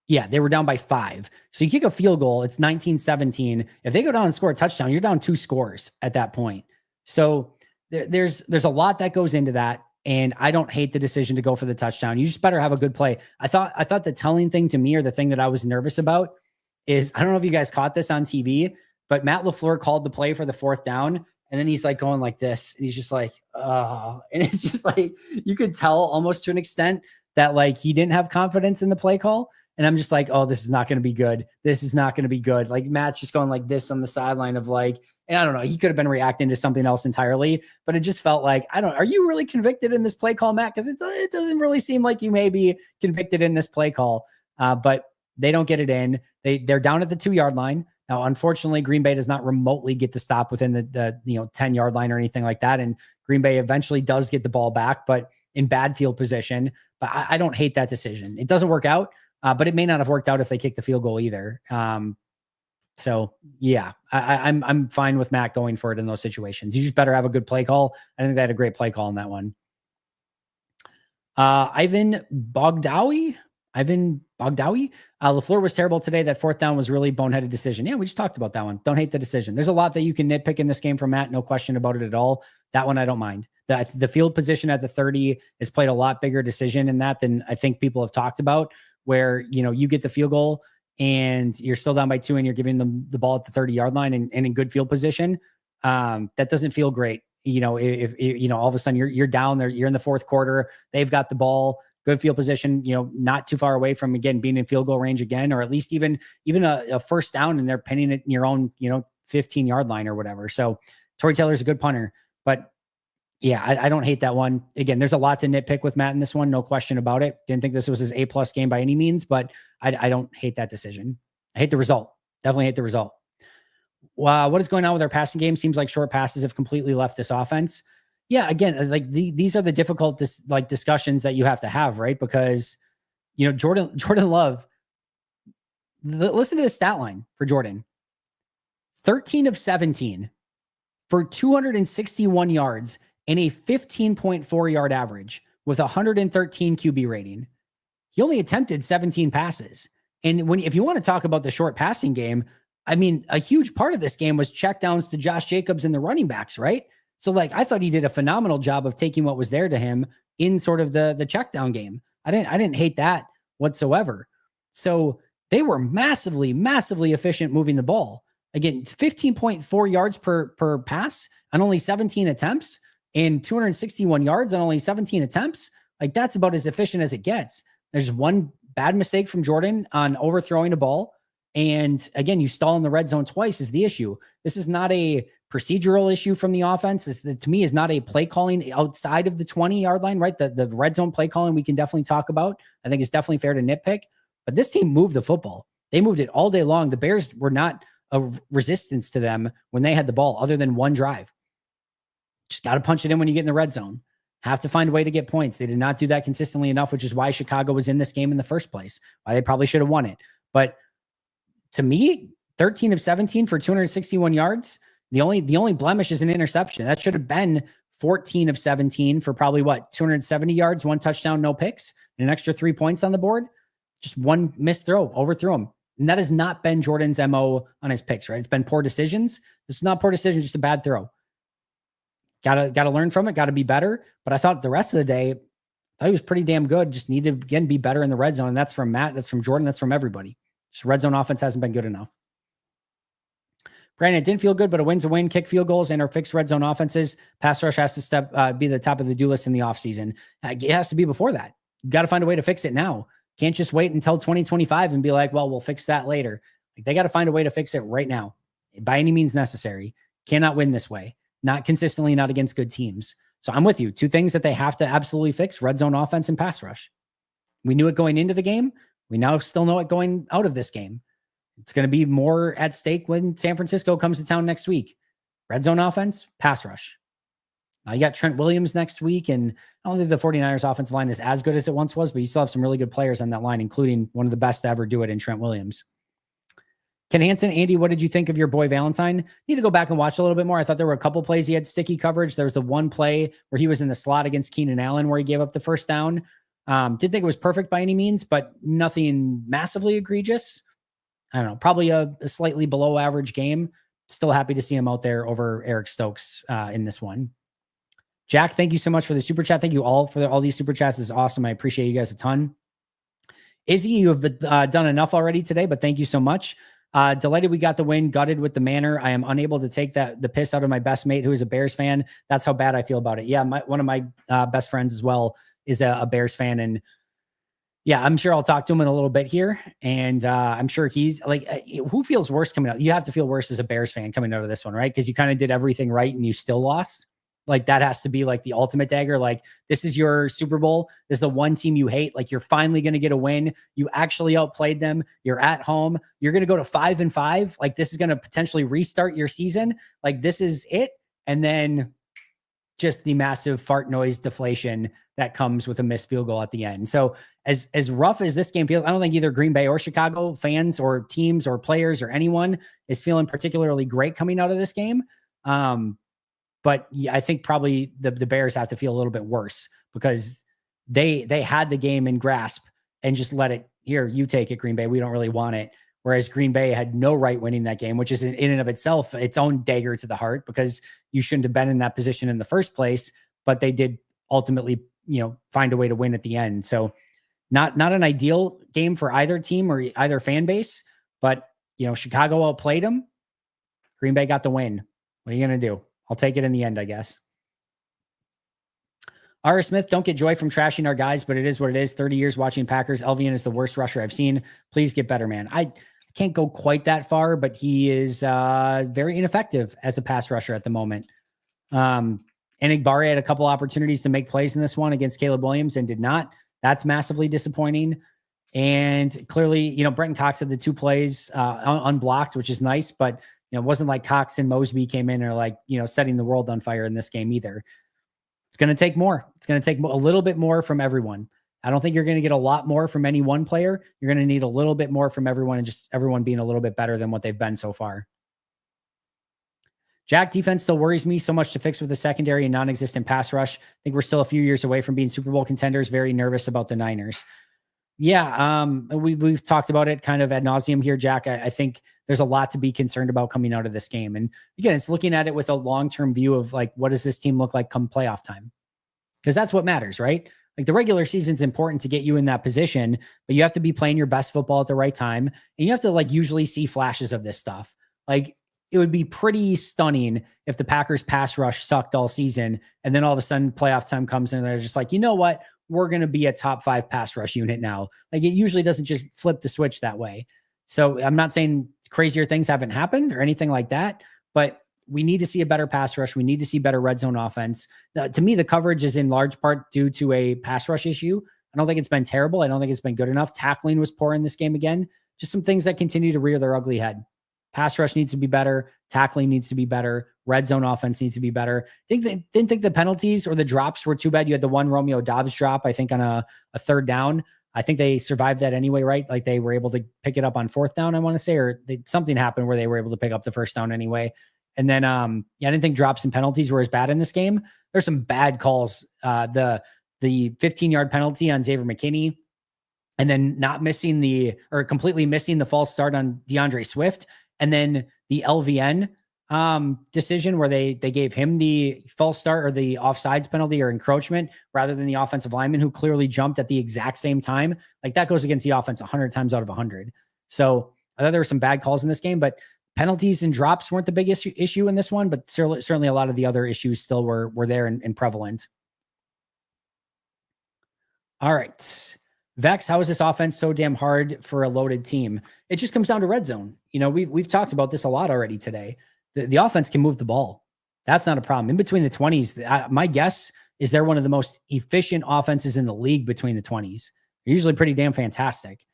yeah, they were down by 5. So you kick a field goal, it's 19-17. If they go down and score a touchdown, you're down 2 scores at that point. So there's a lot that goes into that. And I don't hate the decision to go for the touchdown. You just better have a good play. I thought the telling thing to me, or the thing that I was nervous about, is, I don't know if you guys caught this on TV, but Matt LaFleur called the play for the 4th down. And then he's like going like this. And he's just like, and it's just like, you could tell almost to an extent that like he didn't have confidence in the play call. And I'm just like, oh, this is not going to be good. This is not going to be good. Like Matt's just going like this on the sideline of like, and I don't know, he could have been reacting to something else entirely, but it just felt like, are you really convicted in this play call, Matt? Because it doesn't really seem like you may be convicted in this play call, but they don't get it in. They're down at the 2-yard line. Now, unfortunately, Green Bay does not remotely get to stop within the 10-yard line or anything like that. And Green Bay eventually does get the ball back, but in bad field position. But I don't hate that decision. It doesn't work out, but it may not have worked out if they kick the field goal either. So yeah, I'm fine with Matt going for it in those situations. You just better have a good play call. I think they had a great play call in that one. Ivan Bogdawi. LaFleur was terrible today. That 4th down was really boneheaded decision. Yeah, we just talked about that one. Don't hate the decision. There's a lot that you can nitpick in this game from Matt. No question about it at all. That one I don't mind. The field position at the 30 has played a lot bigger decision in that than I think people have talked about, where, you get the field goal and you're still down by 2 and you're giving them the ball at the 30-yard line and in good field position. That doesn't feel great. If all of a sudden you're down there, you're in the 4th quarter, they've got the ball, good field position, not too far away from, again, being in field goal range again, or at least even a 1st down and they're pinning it in your own, 15-yard line or whatever. So Torrey Taylor's a good punter, but yeah, I don't hate that one. Again, there's a lot to nitpick with Matt in this one. No question about it. Didn't think this was his A+ game by any means, but I don't hate that decision. I hate the result. Definitely hate the result. What is going on with our passing game? Seems like short passes have completely left this offense. Yeah, again, like these are the difficult discussions that you have to have, right? Because, Jordan Love, listen to the stat line for Jordan. 13 of 17 for 261 yards and a 15.4 yard average with 113 QB rating. He only attempted 17 passes. And if you want to talk about the short passing game, I mean, a huge part of this game was checkdowns to Josh Jacobs and the running backs, right? So like, I thought he did a phenomenal job of taking what was there to him in sort of the checkdown game. I didn't hate that whatsoever. So they were massively, massively efficient moving the ball. Again, 15.4 yards per pass on only 17 attempts and 261 yards on only 17 attempts. Like, that's about as efficient as it gets. There's one bad mistake from Jordan on overthrowing a ball. And again, you stall in the red zone twice is the issue. This is not a procedural issue from the offense. This, to me, is not a play calling outside of the 20-yard line, right? The red zone play calling we can definitely talk about. I think it's definitely fair to nitpick. But this team moved the football. They moved it all day long. The Bears were not a resistance to them when they had the ball other than one drive. Just got to punch it in when you get in the red zone. Have to find a way to get points. They did not do that consistently enough, which is why Chicago was in this game in the first place, why they probably should have won it. But to me, 13 of 17 for 261 yards. The only blemish is an interception. That should have been 14 of 17 for probably 270 yards, 1 touchdown, no picks, and an extra 3 points on the board. Just one missed throw, overthrew him. And that has not been Jordan's MO on his picks, right? It's been poor decisions. This is not poor decisions, just a bad throw. Gotta learn from it, gotta be better. But I thought the rest of the day, I thought he was pretty damn good. Just need to, again, be better in the red zone. And that's from Matt, that's from Jordan, that's from everybody. Just red zone offense hasn't been good enough. Granted, it didn't feel good, but a win's a win. Kick field goals and our fixed red zone offenses. Pass rush has to be the top of the do list in the offseason. It has to be before that. You got to find a way to fix it now. Can't just wait until 2025 and be like, well, we'll fix that later. Like, they got to find a way to fix it right now, by any means necessary. Cannot win this way. Not consistently, not against good teams. So I'm with you. 2 things that they have to absolutely fix: red zone offense and pass rush. We knew it going into the game. We now still know it going out of this game. It's going to be more at stake when San Francisco comes to town next week. Red zone offense, pass rush. Now you got Trent Williams next week, and I don't think the 49ers offensive line is as good as it once was, but you still have some really good players on that line, including one of the best to ever do it in Trent Williams. Ken Hansen, Andy, what did you think of your boy Valentine? Need to go back and watch a little bit more. I thought there were a couple plays he had sticky coverage. There was the one play where he was in the slot against Keenan Allen where he gave up the first down. Didn't think it was perfect by any means, but nothing massively egregious. I don't know, probably a slightly below average game. Still happy to see him out there over Eric Stokes in this one. Jack, thank you so much for the super chat. Thank you all for all these super chats. This is awesome. I appreciate you guys a ton. Izzy, you have done enough already today, but thank you so much. Delighted we got the win, gutted with the manner. I am unable to take the piss out of my best mate who is a Bears fan. That's how bad I feel about it. Yeah, one of my best friends as well is a Bears fan, and yeah, I'm sure I'll talk to him in a little bit here. And I'm sure he's like, who feels worse coming out? You have to feel worse as a Bears fan coming out of this one, right? Because you kind of did everything right and you still lost. Like that has to be like the ultimate dagger. Like this is your Super Bowl. This is the one team you hate. Like you're finally going to get a win. You actually outplayed them. You're at home. You're going to go to 5-5. Like this is going to potentially restart your season. Like this is it. And then just the massive fart noise deflation that comes with a missed field goal at the end. So as rough as this game feels, I don't think either Green Bay or Chicago fans or teams or players or anyone is feeling particularly great coming out of this game. But yeah, I think probably the Bears have to feel a little bit worse because they had the game in grasp and just let it, here, you take it, Green Bay. We don't really want it. Whereas Green Bay had no right winning that game, which is in and of itself its own dagger to the heart because you shouldn't have been in that position in the first place, but they did ultimately, find a way to win at the end. So not an ideal game for either team or either fan base, but Chicago outplayed them. Green Bay got the win. What are you going to do? I'll take it in the end, I guess. R. Smith, don't get joy from trashing our guys, but it is what it is. 30 years watching Packers. LVN is the worst rusher I've seen. Please get better, man. I can't go quite that far, but he is very ineffective as a pass rusher at the moment. Enigbari had a couple opportunities to make plays in this one against Caleb Williams and did not. That's massively disappointing. And clearly, Brenton Cox had the 2 plays unblocked, which is nice, but it wasn't like Cox and Mosby came in or like, setting the world on fire in this game either. It's going to take more. It's going to take a little bit more from everyone. I don't think you're going to get a lot more from any one player. You're going to need a little bit more from everyone and just everyone being a little bit better than what they've been so far. Jack, defense still worries me. So much to fix with the secondary and non-existent pass rush. I think we're still a few years away from being Super Bowl contenders. Very nervous about the Niners. Yeah, we've talked about it kind of ad nauseum here, Jack. I think there's a lot to be concerned about coming out of this game. And again, it's looking at it with a long-term view of like, what does this team look like come playoff time? Because that's what matters, right? Like the regular season is important to get you in that position, but you have to be playing your best football at the right time. And you have to like usually see flashes of this stuff. Like it would be pretty stunning if the Packers pass rush sucked all season. And then all of a sudden playoff time comes and they're just like, you know what? We're going to be a top 5 pass rush unit now. Like it usually doesn't just flip the switch that way. So I'm not saying crazier things haven't happened or anything like that, but we need to see a better pass rush. We need to see better red zone offense. To me, the coverage is in large part due to a pass rush issue. I don't think it's been terrible. I don't think it's been good enough. Tackling was poor in this game again. Just some things that continue to rear their ugly head. Pass rush needs to be better. Tackling needs to be better. Red zone offense needs to be better. Didn't think the penalties or the drops were too bad. You had the one Romeo Doubs drop, I think, on a 3rd down. I think they survived that anyway, right? Like they were able to pick it up on 4th down, I want to say, or something happened where they were able to pick up the 1st down anyway. And then, I didn't think drops and penalties were as bad in this game. There's some bad calls. The 15-yard penalty on Xavier McKinney, and then completely missing the false start on DeAndre Swift. And then the LVN decision where they gave him the false start or the offsides penalty or encroachment rather than the offensive lineman who clearly jumped at the exact same time. Like that goes against the offense 100 times out of 100. So I thought there were some bad calls in this game, but penalties and drops weren't the biggest issue in this one, but certainly a lot of the other issues still were there and prevalent. All right. Vex, how is this offense so damn hard for a loaded team? It just comes down to red zone. We've talked about this a lot already today. The offense can move the ball. That's not a problem. In between the 20s, my guess is they're one of the most efficient offenses in the league between the 20s. They're usually pretty damn fantastic.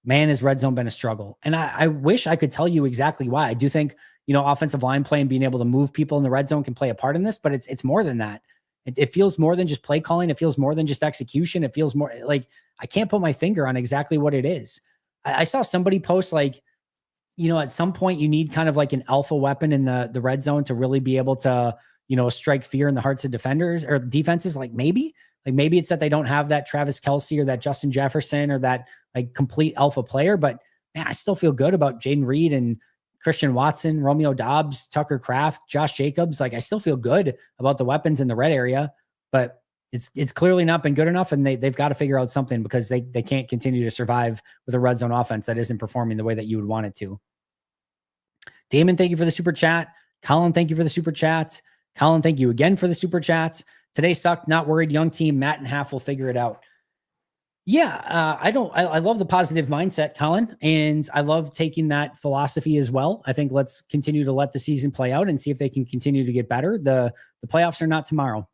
Man, has red zone been a struggle. And I wish I could tell you exactly why. I do think, offensive line play and being able to move people in the red zone can play a part in this, but it's more than that. It feels more than just play calling. It feels more than just execution. It feels more like I can't put my finger on exactly what it is. I saw somebody post like, at some point you need kind of like an alpha weapon in the red zone to really be able to, strike fear in the hearts of defenders or defenses. Like maybe it's that they don't have that Travis Kelce or that Justin Jefferson or that like complete alpha player. But man, I still feel good about Jaden Reed and Christian Watson, Romeo Doubs, Tucker Kraft, Josh Jacobs. Like I still feel good about the weapons in the red area, but It's clearly not been good enough, and they've got to figure out something because they can't continue to survive with a red zone offense that isn't performing the way that you would want it to. Damon, thank you for the super chat. Colin, thank you for the super chat. Colin, thank you again for the super chat. Today sucked, not worried. Young team, Matt and Half will figure it out. Yeah, I love the positive mindset, Colin, and I love taking that philosophy as well. I think let's continue to let the season play out and see if they can continue to get better. The playoffs are not tomorrow.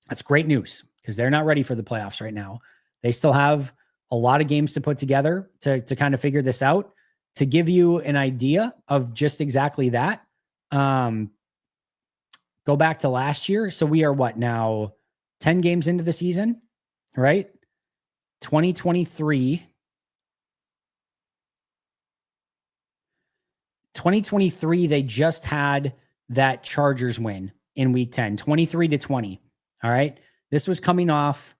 That's great news because they're not ready for the playoffs right now. They still have a lot of games to put together to kind of figure this out. To give you an idea of just exactly that, go back to last year. So we are what now? 10 games into the season, right? 2023, they just had that Chargers win in week 10, 23-20. All right. This was coming off,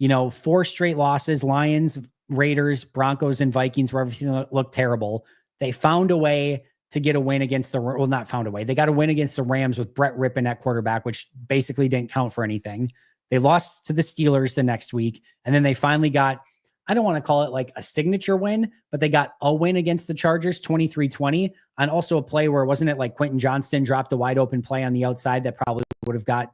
4 straight losses, Lions, Raiders, Broncos, and Vikings, where everything looked terrible. They found a way to get a win against not found a way. They got a win against the Rams with Brett Rippon at quarterback, which basically didn't count for anything. They lost to the Steelers the next week. And then they finally got, I don't want to call it like a signature win, but they got a win against the Chargers, 23-20, and also a play where wasn't it like Quentin Johnston dropped a wide open play on the outside that probably would have got,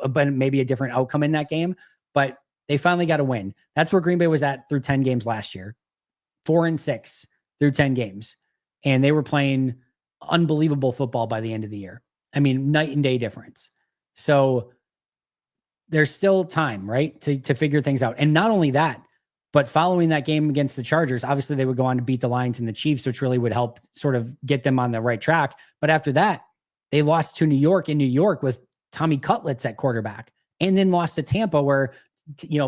but maybe a different outcome in that game. But they finally got a win. That's where Green Bay was at through 10 games last year, 4-6 through 10 games. And they were playing unbelievable football by the end of the year. I mean, night and day difference. So there's still time, right, to figure things out. And not only that, but following that game against the Chargers, obviously they would go on to beat the Lions and the Chiefs, which really would help sort of get them on the right track. But after that, they lost to New York in New York with Tommy Cutlets at quarterback, and then lost to Tampa where,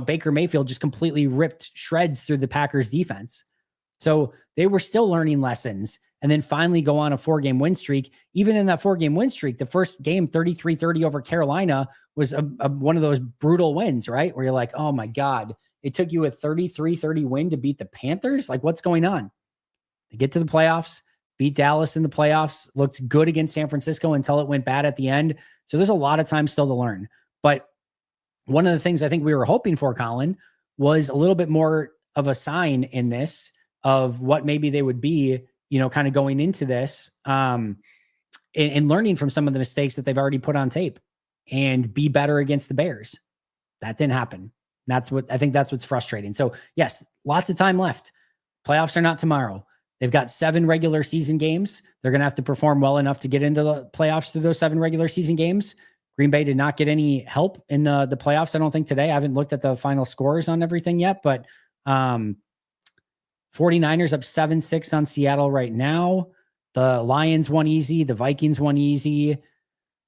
Baker Mayfield just completely ripped shreds through the Packers defense. So they were still learning lessons, and then finally go on a 4-game win streak. Even in that 4-game win streak, the first game, 33-30 over Carolina, was one of those brutal wins, right? Where you're like, oh my God, it took you a 33-30 win to beat the Panthers? Like, what's going on? They get to the playoffs, beat Dallas in the playoffs, looked good against San Francisco until it went bad at the end. So there's a lot of time still to learn. But one of the things I think we were hoping for, Colin, was a little bit more of a sign in this of what maybe they would be, kind of going into this and learning from some of the mistakes that they've already put on tape and be better against the Bears. That didn't happen. That's what's frustrating. So yes, lots of time left. Playoffs are not tomorrow. They've got 7 regular season games. They're going to have to perform well enough to get into the playoffs through those 7 regular season games. Green Bay did not get any help in the playoffs, I don't think, today. I haven't looked at the final scores on everything yet, but 49ers up 7-6 on Seattle right now. The Lions won easy. The Vikings won easy.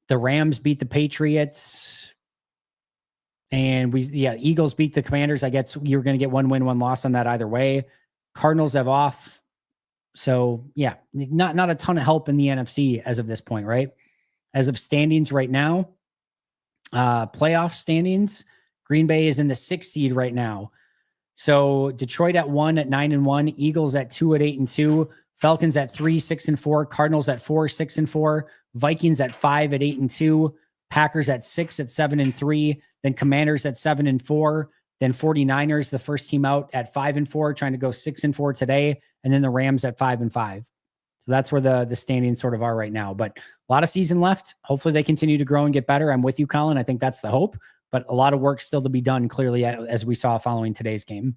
The Rams beat the Patriots. And Eagles beat the Commanders. I guess you're going to get 1 win, 1 loss on that either way. Cardinals have off. So yeah, not a ton of help in the NFC as of this point, right? As of standings right now, playoff standings, Green Bay is in the 6th seed right now. So Detroit at 1 at 9-1, Eagles at 2 at 8-2, Falcons at 3, 6-4, Cardinals at 4, 6-4, Vikings at 5 at 8-2, Packers at 6 at 7-3, then Commanders at 7-4, then 49ers, the first team out, at 5-4, trying to go 6-4 today, and then the Rams at 5-5. So that's where the standings sort of are right now. But a lot of season left. Hopefully they continue to grow and get better. I'm with you, Colin. I think that's the hope. But a lot of work still to be done, clearly, as we saw following today's game.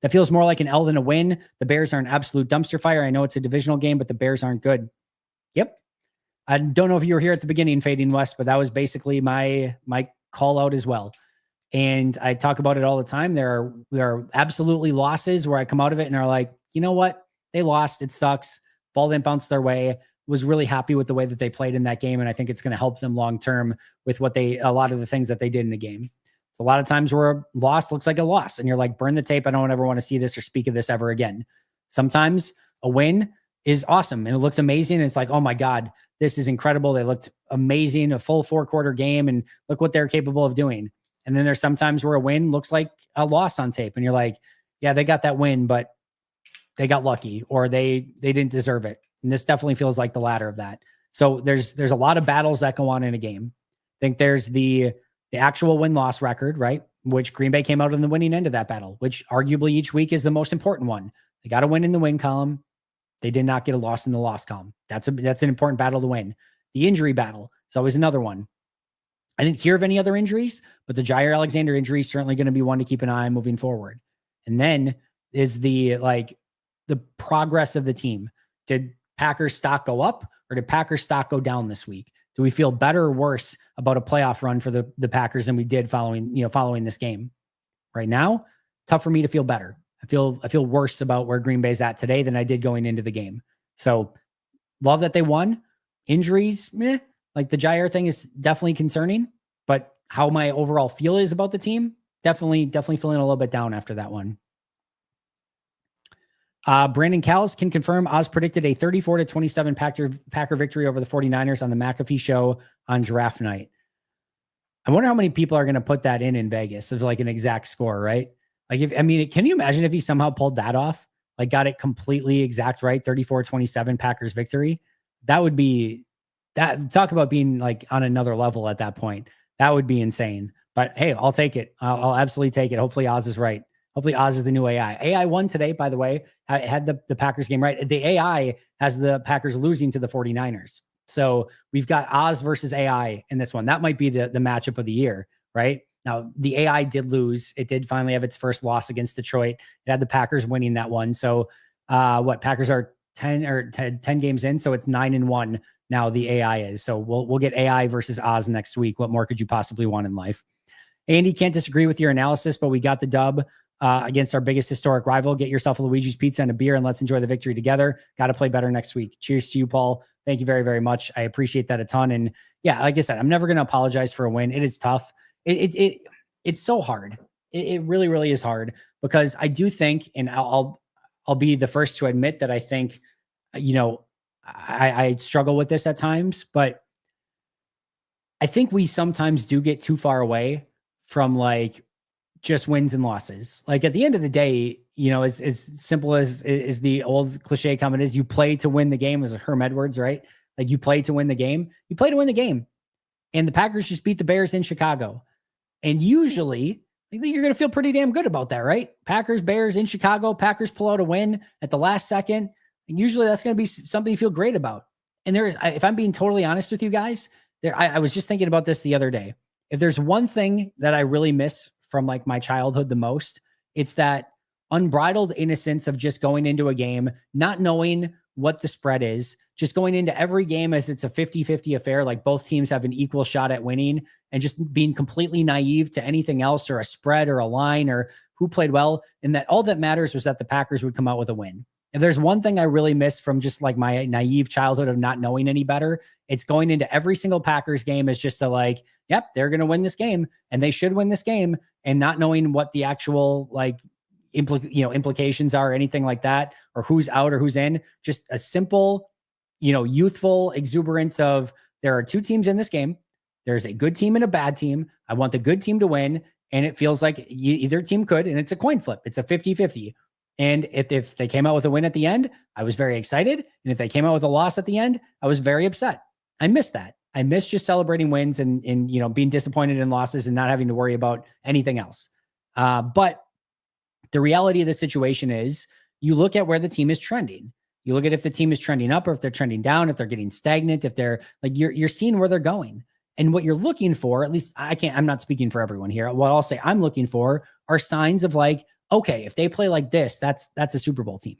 That feels more like an L than a win. The Bears are an absolute dumpster fire. I know it's a divisional game, but the Bears aren't good. Yep. I don't know if you were here at the beginning, Fading West, but that was basically my call out as well. And I talk about it all the time. There are absolutely losses where I come out of it and are like, you know what? They lost. It sucks. Ball didn't bounce their way. Was really happy with the way that they played in that game. And I think it's going to help them long-term with a lot of the things that they did in the game. So a lot of times where a loss looks like a loss and you're like, burn the tape. I don't ever want to see this or speak of this ever again. Sometimes a win is awesome and it looks amazing. And it's like, oh my God, this is incredible. They looked amazing, a full 4-quarter game, and look what they're capable of doing. And then there's sometimes where a win looks like a loss on tape. And you're like, yeah, they got that win, but they got lucky or they didn't deserve it. And this definitely feels like the latter of that. So there's a lot of battles that go on in a game. I think there's the the actual win-loss record, right? Which Green Bay came out on the winning end of that battle, which arguably each week is the most important one. They got a win in the win column. They did not get a loss in the loss column. That's an important battle to win. The injury battle is always another one. I didn't hear of any other injuries, but the Jair Alexander injury is certainly going to be one to keep an eye on moving forward. And then is the progress of the team. Did Packers stock go up or did Packers stock go down this week? Do we feel better or worse about a playoff run for the Packers than we did following this game? Right now, tough for me to feel better. I feel worse about where Green Bay's at today than I did going into the game. So love that they won. Injuries, like the Jair thing is definitely concerning, but how my overall feel is about the team, definitely feeling a little bit down after that one. Brandon Callis can confirm Oz predicted a 34-27 Packer victory over the 49ers on the McAfee show on draft night. I wonder how many people are going to put that in Vegas of like an exact score, right? Like, can you imagine if he somehow pulled that off? Like got it completely exact, right? 34-27 Packers victory. That would be that. Talk about being like on another level at that point. That would be insane. But hey, I'll take it. I'll absolutely take it. Hopefully Oz is right. Hopefully Oz is the new AI. AI won today, by the way. Had the Packers game right. The AI has the Packers losing to the 49ers. So we've got Oz versus AI in this one. That might be the matchup of the year, right? Now, the AI did lose. It did finally have its first loss against Detroit. It had the Packers winning that one. So Packers are 10 games in, so it's 9-1 now the AI is. So we'll get AI versus Oz next week. What more could you possibly want in life? Andy, can't disagree with your analysis, but we got the dub against our biggest historic rival. Get yourself a Luigi's Pizza and a beer, and let's enjoy the victory together. Got to play better next week. Cheers to you, Paul. Thank you very, very much. I appreciate that a ton. And yeah, like I said, I'm never going to apologize for a win. It is tough. It's so hard. It really, really is hard because I do think, and I'll be the first to admit that I think, I struggle with this at times, but I think we sometimes do get too far away from like just wins and losses. Like at the end of the day, as simple as the old cliche comment is, you play to win the game, as Herm Edwards, right? Like you play to win the game. You play to win the game. And the Packers just beat the Bears in Chicago. And usually, I think you're going to feel pretty damn good about that, right? Packers, Bears in Chicago, Packers pull out a win at the last second. And usually that's going to be something you feel great about. And if I'm being totally honest with you guys, I was just thinking about this the other day. If there's one thing that I really miss from like my childhood the most, it's that unbridled innocence of just going into a game, not knowing what the spread is, just going into every game as it's a 50-50 affair, like both teams have an equal shot at winning, and just being completely naive to anything else or a spread or a line or who played well. And that all that matters was that the Packers would come out with a win. If there's one thing I really miss from just like my naive childhood of not knowing any better, it's going into every single Packers game as just like, yep, they're going to win this game and they should win this game, and not knowing what the actual like implications are or anything like that, or who's out or who's in. Just a simple, youthful exuberance of there are two teams in this game. There's a good team and a bad team. I want the good team to win. And it feels like either team could, and it's a coin flip. It's a 50-50. And if they came out with a win at the end, I was very excited. And if they came out with a loss at the end, I was very upset. I miss that. I miss just celebrating wins and being disappointed in losses and not having to worry about anything else. But the reality of the situation is you look at where the team is trending. You look at if the team is trending up or if they're trending down, if they're getting stagnant, if they're like, you're seeing where they're going. And what you're looking for, at least I'm not speaking for everyone here. What I'll say I'm looking for are signs of like, okay, if they play like this, that's a Super Bowl team.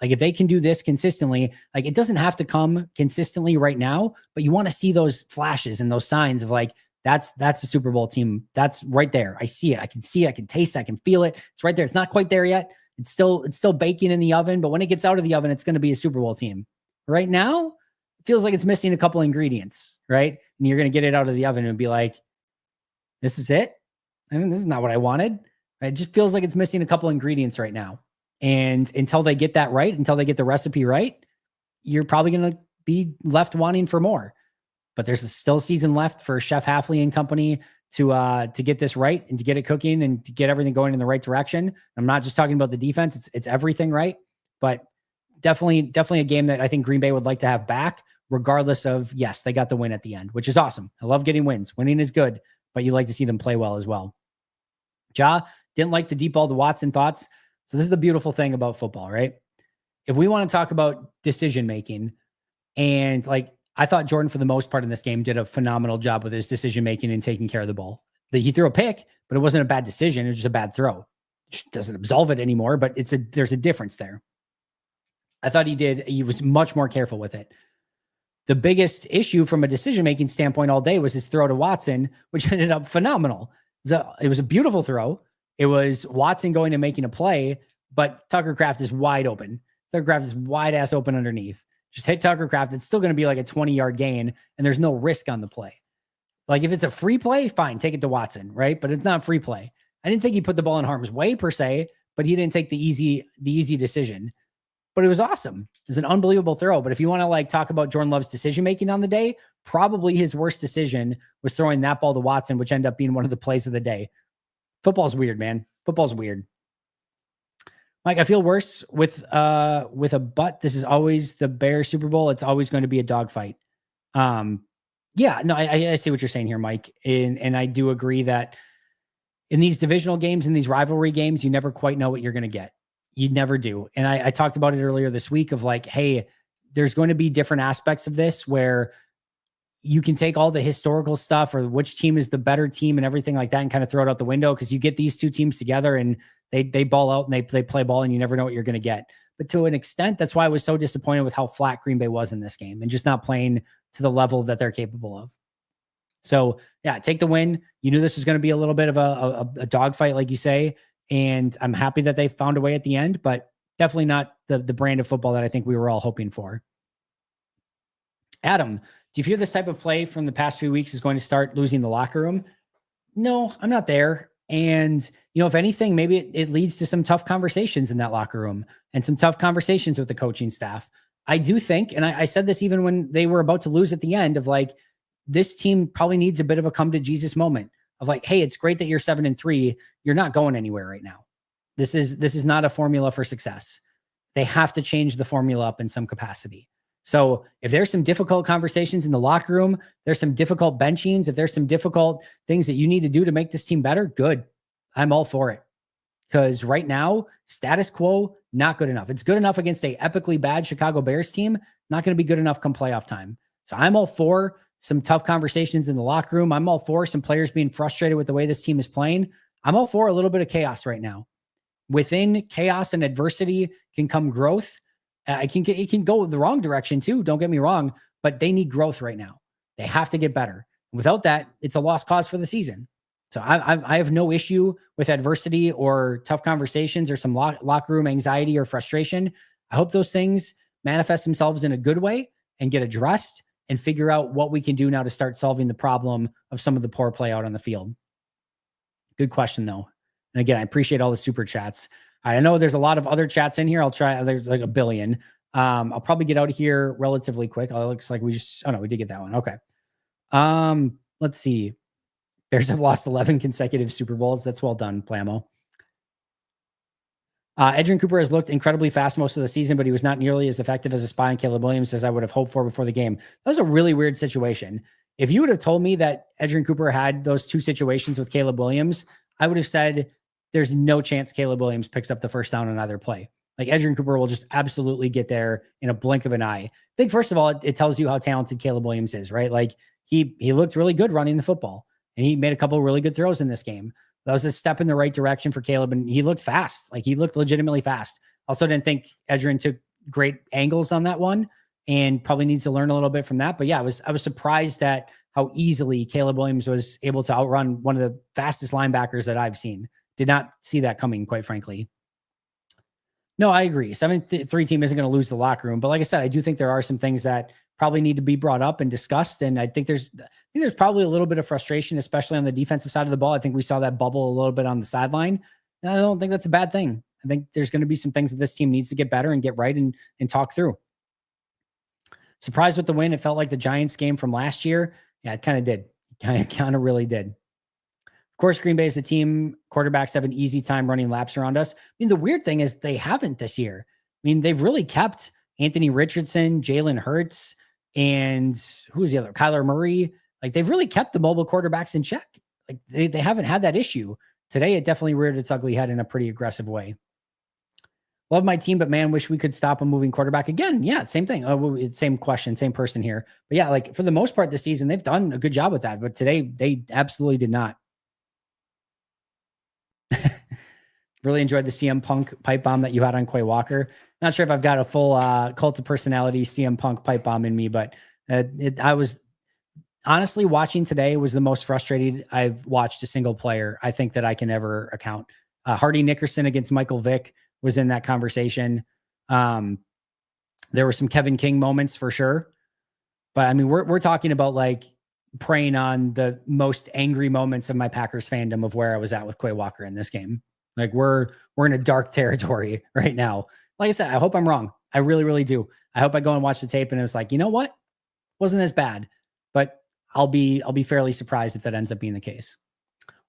Like if they can do this consistently, like it doesn't have to come consistently right now, but you want to see those flashes and those signs of like, that's a Super Bowl team. That's right there. I see it. I can see it. I can taste it. I can feel it. It's right there. It's not quite there yet. It's still baking in the oven, but when it gets out of the oven, it's going to be a Super Bowl team. Right now, it feels like it's missing a couple ingredients, right? And you're going to get it out of the oven and be like, this is it? I mean, this is not what I wanted. It just feels like it's missing a couple ingredients right now. And until they get that right, until they get the recipe right, you're probably going to be left wanting for more. But there's still a season left for Chef Hafley and company to get this right and to get it cooking and to get everything going in the right direction. I'm not just talking about the defense. It's everything right. But definitely a game that I think Green Bay would like to have back, regardless of, yes, they got the win at the end, which is awesome. I love getting wins. Winning is good. but you like to see them play well as well. Ja didn't like the deep ball to Watson thoughts. So this is the beautiful thing about football, right? If we want to talk about decision making, and like I thought Jordan for the most part in this game did a phenomenal job with his decision making and taking care of the ball. He threw a pick, but it wasn't a bad decision. It was just a bad throw. It doesn't absolve it anymore, but there's a difference there. I thought he was much more careful with it. The biggest issue from a decision-making standpoint all day was his throw to Watson, which ended up phenomenal. It was a beautiful throw. It was Watson going and making a play, but Tucker Kraft is wide open. Tucker Kraft is wide ass open underneath. Just hit Tucker Kraft. It's still going to be like a 20-yard gain, and there's no risk on the play. Like if it's a free play, fine, take it to Watson, right? But it's not free play. I didn't think he put the ball in harm's way per se, but he didn't take the easy decision. But it was awesome. It was an unbelievable throw. But if you want to like talk about Jordan Love's decision-making on the day, probably his worst decision was throwing that ball to Watson, which ended up being one of the plays of the day. Football's weird, man. Football's weird. Mike, I feel worse with a butt. This is always the Bears Super Bowl. It's always going to be a dogfight. Yeah, no, I see what you're saying here, Mike. And I do agree that in these divisional games, in these rivalry games, you never quite know what you're going to get. You never do. And I talked about it earlier this week of like, hey, there's going to be different aspects of this where you can take all the historical stuff or which team is the better team and everything like that and kind of throw it out the window because you get these two teams together and they ball out and they play ball and you never know what you're going to get. But to an extent, that's why I was so disappointed with how flat Green Bay was in this game and just not playing to the level that they're capable of. So yeah, take the win. You knew this was going to be a little bit of a dogfight, like you say. And I'm happy that they found a way at the end, but definitely not the brand of football that I think we were all hoping for. Adam, do you feel this type of play from the past few weeks is going to start losing the locker room? No, I'm not there. And, if anything, maybe it leads to some tough conversations in that locker room and some tough conversations with the coaching staff. I do think, and I said this even when they were about to lose at the end of like, this team probably needs a bit of a come to Jesus moment of like, hey, it's great that you're 7-3. You're not going anywhere right now. This is not a formula for success. They have to change the formula up in some capacity. So if there's some difficult conversations in the locker room, there's some difficult benchings, if there's some difficult things that you need to do to make this team better, good. I'm all for it. Because right now, status quo, not good enough. It's good enough against a epically bad Chicago Bears team, not going to be good enough come playoff time. So I'm all for some tough conversations in the locker room. I'm all for some players being frustrated with the way this team is playing. I'm all for a little bit of chaos right now. Within chaos and adversity can come growth. It can go the wrong direction too. Don't get me wrong, but they need growth right now. They have to get better. Without that, it's a lost cause for the season. So I have no issue with adversity or tough conversations or some locker room anxiety or frustration. I hope those things manifest themselves in a good way and get addressed and figure out what we can do now to start solving the problem of some of the poor play out on the field. Good question though. And again, I appreciate all the super chats. I know there's a lot of other chats in here. I'll try. There's like a billion. I'll probably get out of here relatively quick. It looks like we did get that one. Okay. Let's see. Bears have lost 11 consecutive Super Bowls. That's well done, Plamo. Edgerrin Cooper has looked incredibly fast most of the season, but he was not nearly as effective as a spy on Caleb Williams as I would have hoped for before the game. That was a really weird situation. If you would have told me that Edgerrin Cooper had those two situations with Caleb Williams, I would have said, there's no chance Caleb Williams picks up the first down on either play. Like Edgerrin Cooper will just absolutely get there in a blink of an eye. I think first of all, it tells you how talented Caleb Williams is, right? Like he looked really good running the football and he made a couple of really good throws in this game. That was a step in the right direction for Caleb. And he looked fast. Like he looked legitimately fast. Also didn't think Edgerrin took great angles on that one and probably needs to learn a little bit from that. But yeah, I was surprised at how easily Caleb Williams was able to outrun one of the fastest linebackers that I've seen. Did not see that coming, quite frankly. No, I agree. 7-3 team isn't going to lose the locker room. But like I said, I do think there are some things that probably need to be brought up and discussed. And I think there's probably a little bit of frustration, especially on the defensive side of the ball. I think we saw that bubble a little bit on the sideline. And I don't think that's a bad thing. I think there's going to be some things that this team needs to get better and get right and talk through. Surprised with the win. It felt like the Giants game from last year. Yeah, it kind of did. Kind of really did. Of course, Green Bay is the team. Quarterbacks have an easy time running laps around us. I mean, the weird thing is they haven't this year. I mean, they've really kept Anthony Richardson, Jalen Hurts, and who's the other? Kyler Murray. Like they've really kept the mobile quarterbacks in check. like they haven't had that issue. Today, it definitely reared its ugly head in a pretty aggressive way. Love my team, but man, wish we could stop a moving quarterback again. Yeah, same thing. Same question, same person here. But yeah, like for the most part this season, they've done a good job with that. But today, they absolutely did not. Really enjoyed the CM Punk pipe bomb that you had on Quay Walker. Not sure if I've got a full cult of personality CM Punk pipe bomb in me, but I was honestly watching today was the most frustrated I've watched a single player I think that I can ever account. Hardy Nickerson against Michael Vick was in that conversation. There were some Kevin King moments for sure, but I mean, we're talking about like preying on the most angry moments of my Packers fandom of where I was at with Quay Walker in this game. Like we're in a dark territory right now. Like I said, I hope I'm wrong. I really, really do. I hope I go and watch the tape and it's like, you know what? Wasn't as bad, but I'll be fairly surprised if that ends up being the case.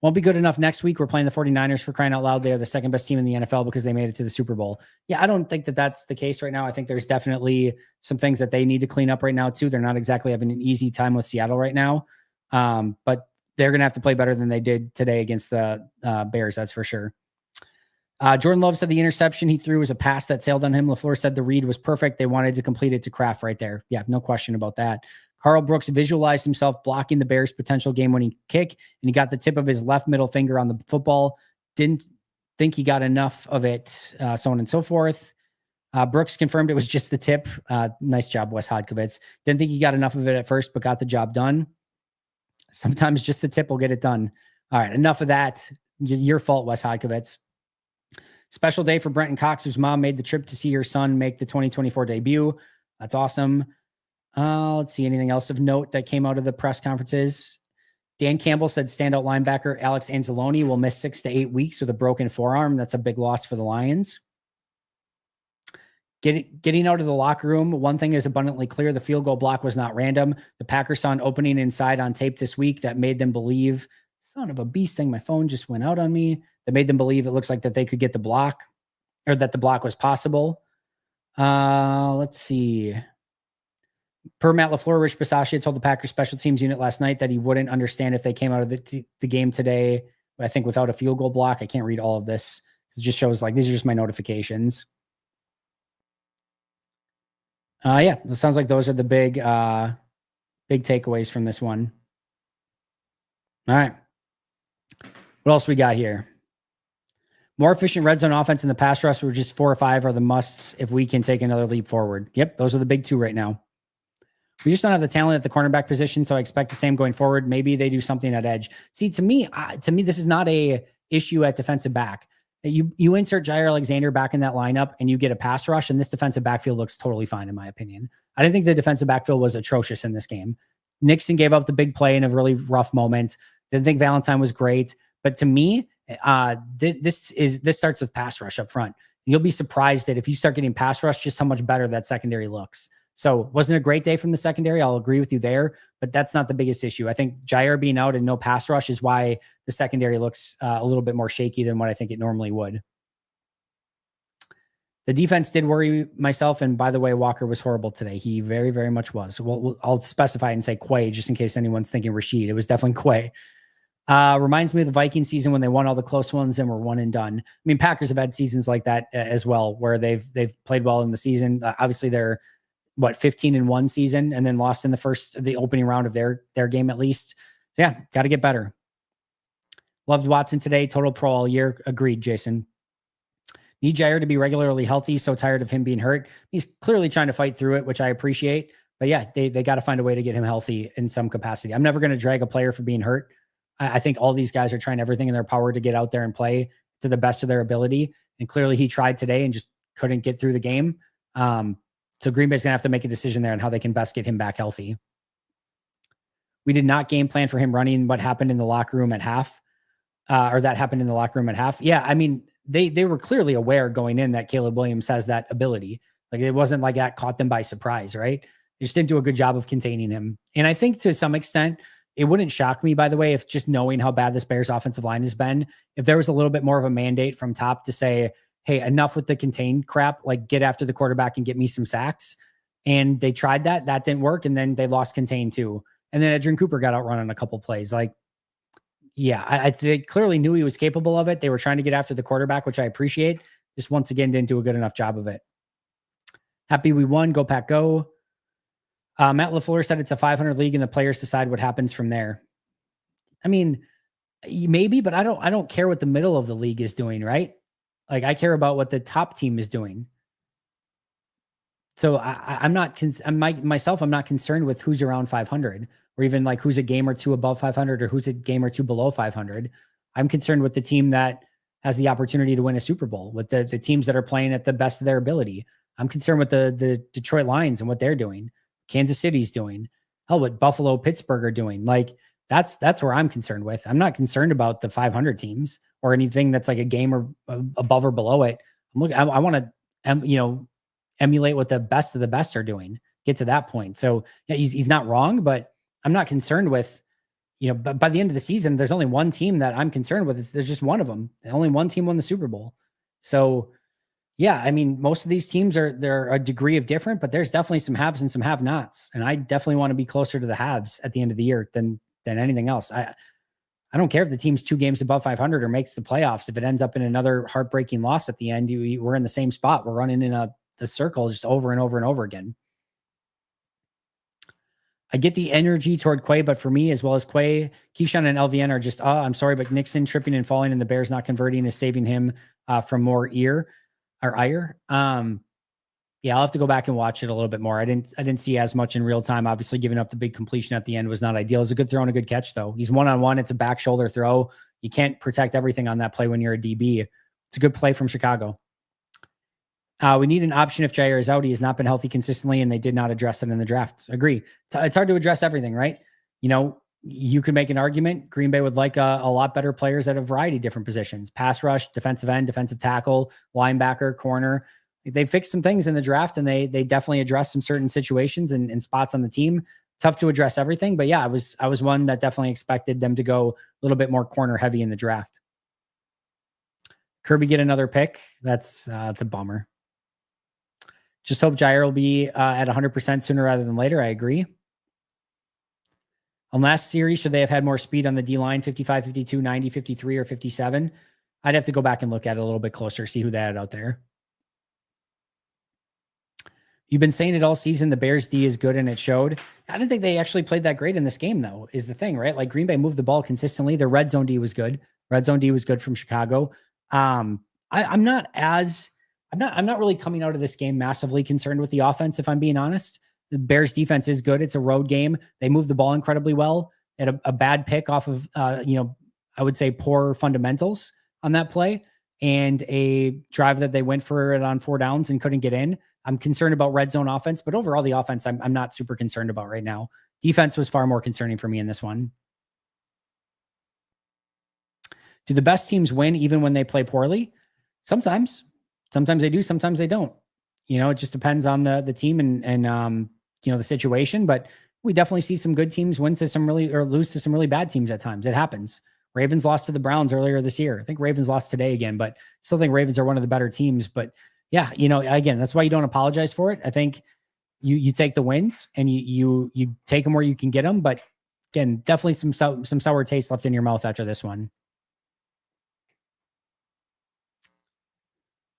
Won't be good enough next week. We're playing the 49ers for crying out loud. They are the second best team in the NFL because they made it to the Super Bowl. Yeah, I don't think that that's the case right now. I think there's definitely some things that they need to clean up right now too. They're not exactly having an easy time with Seattle right now, but they're going to have to play better than they did today against the Bears. That's for sure. Jordan Love said the interception he threw was a pass that sailed on him. LaFleur said the read was perfect. They wanted to complete it to Kraft right there. Yeah, no question about that. Carl Brooks visualized himself blocking the Bears' potential game-winning kick, and he got the tip of his left middle finger on the football. Didn't think he got enough of it, so on and so forth. Brooks confirmed it was just the tip. Nice job, Wes Hodkovitz. Didn't think he got enough of it at first, but got the job done. Sometimes just the tip will get it done. All right, enough of that. Your fault, Wes Hodkovitz. Special day for Brenton Cox, whose mom made the trip to see her son make the 2024 debut. That's awesome. Let's see anything else of note that came out of the press conferences. Dan Campbell said standout linebacker Alex Anzalone will miss 6 to 8 weeks with a broken forearm. That's a big loss for the Lions. Getting out of the locker room, one thing is abundantly clear. The field goal block was not random. The Packers saw an opening inside on tape this week that made them believe, son of a beast thing, my phone just went out on me. That made them believe it looks like that they could get the block or that the block was possible. Let's see. Per Matt LaFleur, Rich Bisaccia told the Packers special teams unit last night that he wouldn't understand if they came out of the game today, I think without a field goal block. I can't read all of this. It just shows like, these are just my notifications. Yeah, it sounds like those are the big takeaways from this one. All right. What else we got here? More efficient red zone offense in the pass rush, were just 4 or 5 are the musts if we can take another leap forward. Yep, those are the big 2 right now. We just don't have the talent at the cornerback position, so I expect the same going forward. Maybe they do something at edge. See, to me, this is not a issue at defensive back. You insert Jair Alexander back in that lineup and you get a pass rush, and this defensive backfield looks totally fine, in my opinion. I didn't think the defensive backfield was atrocious in this game. Nixon gave up the big play in a really rough moment. Didn't think Valentine was great. But to me, this starts with pass rush up front. You'll be surprised that if you start getting pass rush, just how much better that secondary looks. So wasn't a great day from the secondary. I'll agree with you there, but that's not the biggest issue. I think Jair being out and no pass rush is why the secondary looks a little bit more shaky than what I think it normally would. The defense did worry myself. And by the way, Walker was horrible today. He very, very much was. Well, I'll specify and say Quay, just in case anyone's thinking Rashid. It was definitely Quay. Reminds me of the Viking season when they won all the close ones and were one and done. I mean, Packers have had seasons like that as well, where they've played well in the season. Obviously, they're 15-1 season, and then lost in the opening round of their game at least. So yeah, got to get better. Loved Watson today. Total pro all year. Agreed, Jason. Need Jair to be regularly healthy. So tired of him being hurt. He's clearly trying to fight through it, which I appreciate. But yeah, they got to find a way to get him healthy in some capacity. I'm never going to drag a player for being hurt. I think all these guys are trying everything in their power to get out there and play to the best of their ability. And clearly he tried today and just couldn't get through the game. So Green Bay's going to have to make a decision there on how they can best get him back healthy. We did not game plan for him running what happened in the locker room at half, or that happened in the locker room at half. Yeah, I mean, they were clearly aware going in that Caleb Williams has that ability. Like, it wasn't like that caught them by surprise, right? They just didn't do a good job of containing him. And I think to some extent, it wouldn't shock me, by the way, if just knowing how bad this Bears offensive line has been, if there was a little bit more of a mandate from top to say, hey, enough with the contained crap, like get after the quarterback and get me some sacks. And they tried that. That didn't work. And then they lost contain too. And then Adrian Cooper got outrun on a couple plays. Like, Yeah, they clearly knew he was capable of it. They were trying to get after the quarterback, which I appreciate. Just once again, didn't do a good enough job of it. Happy we won. Go Pack, go. Matt LaFleur said it's a 500 league and the players decide what happens from there. I mean, maybe, but I don't care what the middle of the league is doing, right? Like I care about what the top team is doing. So I'm not, I'm not concerned with who's around 500 or even like who's a game or two above 500 or who's a game or two below 500. I'm concerned with the team that has the opportunity to win a Super Bowl, with the teams that are playing at the best of their ability. I'm concerned with the Detroit Lions and what they're doing. Kansas City's doing. Hell, what Buffalo, Pittsburgh are doing. Like that's where I'm concerned with. I'm not concerned about the 500 teams or anything that's like a game or above or below it. I want to, emulate what the best of the best are doing, get to that point. So yeah, he's not wrong, but I'm not concerned with, but by the end of the season, there's only one team that I'm concerned with. There's just one of them. Only one team won the Super Bowl. So yeah, I mean, most of these teams they're a degree of different, but there's definitely some haves and some have-nots. And I definitely want to be closer to the haves at the end of the year than anything else. I don't care if the team's 2 games above 500 or makes the playoffs. If it ends up in another heartbreaking loss at the end, we're in the same spot. We're running in the circle just over and over and over again. I get the energy toward Quay, but for me, as well as Quay, Keyshawn and LVN are just, I'm sorry, but Nixon tripping and falling and the Bears not converting is saving him from more ire. Yeah, I'll have to go back and watch it a little bit more. I didn't see as much in real time. Obviously, giving up the big completion at the end was not ideal. It's a good throw and a good catch, though. He's one-on-one. It's a back shoulder throw. You can't protect everything on that play when you're a DB. It's a good play from Chicago. We need an option if Jair is out. He has not been healthy consistently, and they did not address it in the draft. Agree. It's hard to address everything, right? You could make an argument. Green Bay would like a lot better players at a variety of different positions: pass rush, defensive end, defensive tackle, linebacker, corner. They fixed some things in the draft, and they definitely addressed some certain situations and spots on the team. Tough to address everything, but yeah, I was one that definitely expected them to go a little bit more corner heavy in the draft. Kirby get another pick. That's a bummer. Just hope Jair will be at 100% sooner rather than later. I agree. On last series, should they have had more speed on the D-line, 55, 52, 90, 53, or 57? I'd have to go back and look at it a little bit closer, see who they had out there. You've been saying it all season, the Bears D is good, and it showed. I didn't think they actually played that great in this game, though, is the thing, right? Like Green Bay moved the ball consistently. Their red zone D was good. Red zone D was good from Chicago. I'm not really coming out of this game massively concerned with the offense, if I'm being honest. The Bears defense is good. It's a road game. They move the ball incredibly well. They had a bad pick off of, I would say poor fundamentals on that play, and a drive that they went for it on 4 downs and couldn't get in. I'm concerned about red zone offense, but overall the offense, I'm not super concerned about right now. Defense was far more concerning for me in this one. Do the best teams win even when they play poorly? Sometimes they do, sometimes they don't. It just depends on the team and the situation, but we definitely see some good teams win to some lose to some really bad teams at times. It happens. Ravens lost to the Browns earlier this year. I think Ravens lost today again, but still think Ravens are one of the better teams. But yeah, again, that's why you don't apologize for it. I think you take the wins and you take them where you can get them. But again, definitely some sour taste left in your mouth after this one.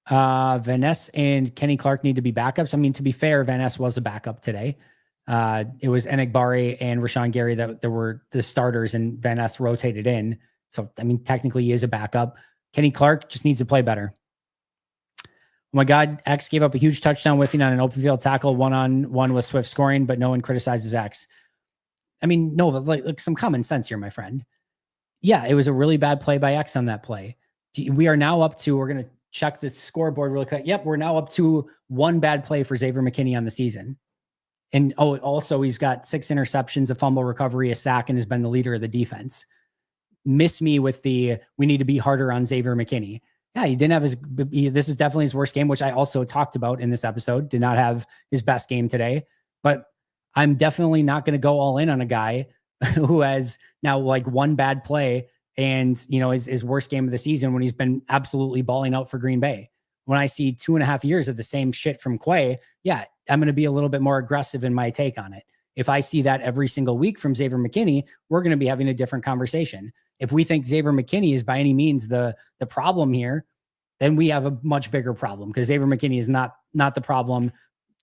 Van Ness and Kenny Clark need to be backups. I mean, to be fair, Van Ness was a backup today. It was Enigbari and Rashawn Gary that there were the starters, and Van Ness rotated in. So, I mean, technically he is a backup. Kenny Clark just needs to play better. Oh my God, X gave up a huge touchdown whiffing on an open field tackle, 1-on-1 with Swift scoring, but no one criticizes X. I mean, no, like some common sense here, my friend. Yeah, it was a really bad play by X on that play. We are now up to, we're going to check the scoreboard really quick. Yep, we're now up to 1 bad play for Xavier McKinney on the season. And also he's got 6 interceptions, a fumble recovery, a sack, and has been the leader of the defense. Miss me with we need to be harder on Xavier McKinney. Yeah, he didn't have this is definitely his worst game, which I also talked about in this episode. Did not have his best game today, but I'm definitely not going to go all in on a guy who has now like 1 bad play and, his worst game of the season when he's been absolutely balling out for Green Bay. When I see 2.5 years of the same shit from Quay, yeah, I'm going to be a little bit more aggressive in my take on it. If I see that every single week from Xavier McKinney, we're going to be having a different conversation. If we think Xavier McKinney is by any means the problem here, then we have a much bigger problem, because Xavier McKinney is not the problem.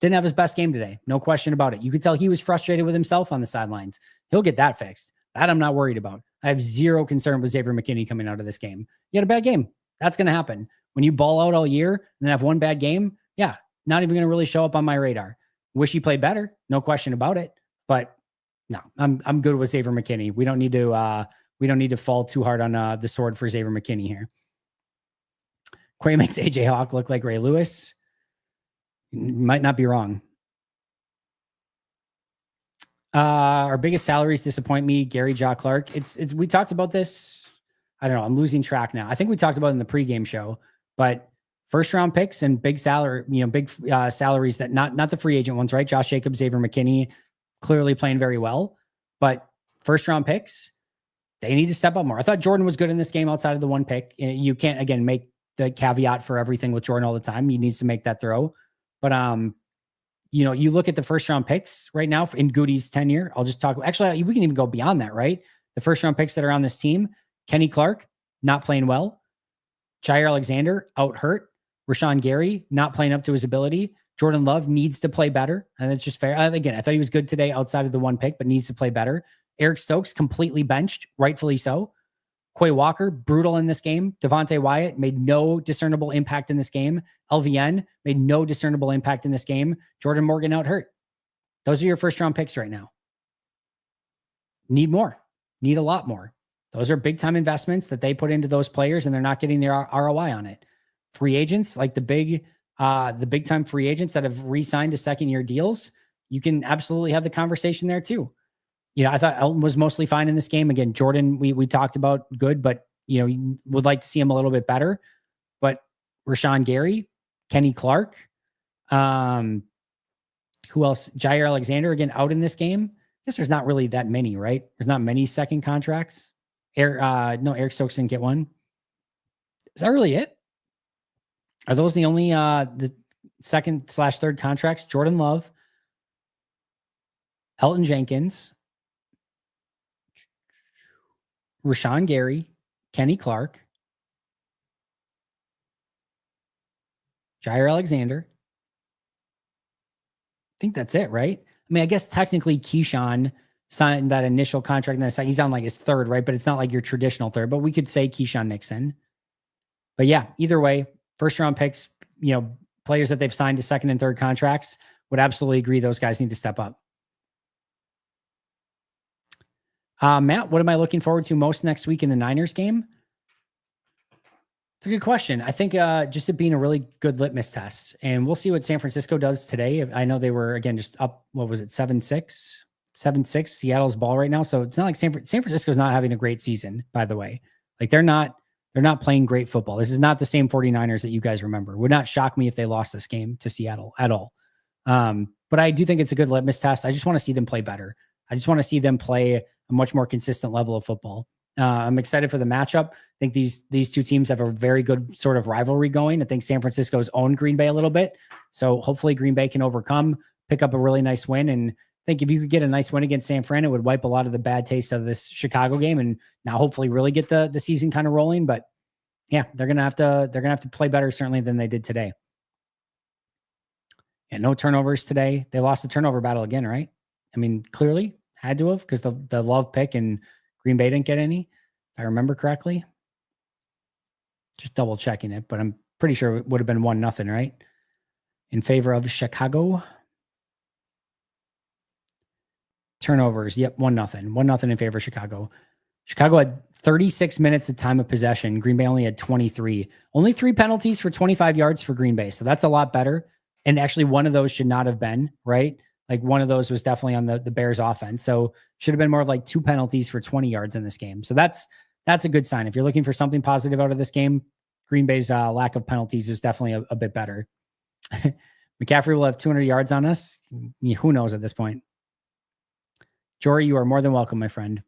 Didn't have his best game today. No question about it. You could tell he was frustrated with himself on the sidelines. He'll get that fixed. That I'm not worried about. I have zero concern with Xavier McKinney coming out of this game. You had a bad game. That's going to happen. When you ball out all year and then have one bad game, yeah, not even going to really show up on my radar. Wish he played better. No question about it. But no, I'm good with Xavier McKinney. We don't need to fall too hard on the sword for Xavier McKinney here. Quay makes AJ Hawk look like Ray Lewis. Might not be wrong. Our biggest salaries disappoint me. Gary Ja Clark. It's we talked about this. I don't know. I'm losing track now. I think we talked about it in the pregame show, but first round picks and big salary, big salaries that not the free agent ones, right? Josh Jacobs, Xavier McKinney, clearly playing very well, but first round picks, they need to step up more. I thought Jordan was good in this game outside of the one pick. You can't, again, make the caveat for everything with Jordan all the time. He needs to make that throw. But, you look at the first round picks right now in Goody's tenure. I'll just talk. Actually, we can even go beyond that, right? The first round picks that are on this team: Kenny Clark, not playing well. Jair Alexander, out hurt. Rashawn Gary, not playing up to his ability. Jordan Love needs to play better. And it's just fair. Again, I thought he was good today outside of the one pick, but needs to play better. Eric Stokes, completely benched, rightfully so. Quay Walker, brutal in this game. Devontae Wyatt made no discernible impact in this game. LVN made no discernible impact in this game. Jordan Morgan out hurt. Those are your first round picks right now. Need more. Need a lot more. Those are big time investments that they put into those players, and they're not getting their ROI on it. Free agents, like the big time free agents that have re-signed to second year deals, you can absolutely have the conversation there too. I thought Elton was mostly fine in this game. Again, Jordan, we talked about good, but you would like to see him a little bit better. But Rashawn Gary, Kenny Clark, who else? Jair Alexander, again, out in this game. I guess there's not really that many, right? There's not many second contracts. Eric Stokes didn't get one. Is that really it? Are those the only the second/third contracts? Jordan Love, Elton Jenkins, Rashawn Gary, Kenny Clark, Jair Alexander. I think that's it, right? I mean, I guess technically Keyshawn signed that initial contract, and he's on like his third, right? But it's not like your traditional third, but we could say Keyshawn Nixon. But yeah, either way, first round picks, players that they've signed to second and third contracts, would absolutely agree those guys need to step up. Matt, what am I looking forward to most next week in the Niners game? It's a good question. I think just it being a really good litmus test, and we'll see what San Francisco does today. I know they were, again, just up, what was it, 7-6? 7-6, Seattle's ball right now. So it's not like San Francisco's not having a great season, by the way. Like they're not playing great football. This is not the same 49ers that you guys remember. Would not shock me if they lost this game to Seattle at all. But I do think it's a good litmus test. I just want to see them play better. I just want to see them play a much more consistent level of football. I'm excited for the matchup. I think these two teams have a very good sort of rivalry going. I think San Francisco's owned Green Bay a little bit. So hopefully Green Bay can overcome, pick up a really nice win. And I think if you could get a nice win against San Fran, it would wipe a lot of the bad taste of this Chicago game, and now hopefully really get the season kind of rolling. But yeah, they're gonna have to play better certainly than they did today. And no turnovers today. They lost the turnover battle again, right? I mean, clearly had to have, because the Love pick and Green Bay didn't get any, if I remember correctly. Just double checking it, but I'm pretty sure it would have been 1-0, right? In favor of Chicago. Turnovers, yep, 1-0. 1-0 in favor of Chicago. Chicago had 36 minutes of time of possession. Green Bay only had 23. Only 3 penalties for 25 yards for Green Bay. So that's a lot better. And actually one of those should not have been, right? Like one of those was definitely on the Bears offense. So should have been more of like 2 penalties for 20 yards in this game. So that's a good sign. If you're looking for something positive out of this game, Green Bay's lack of penalties is definitely a bit better. McCaffrey will have 200 yards on us. Who knows at this point? Jory, you are more than welcome, my friend.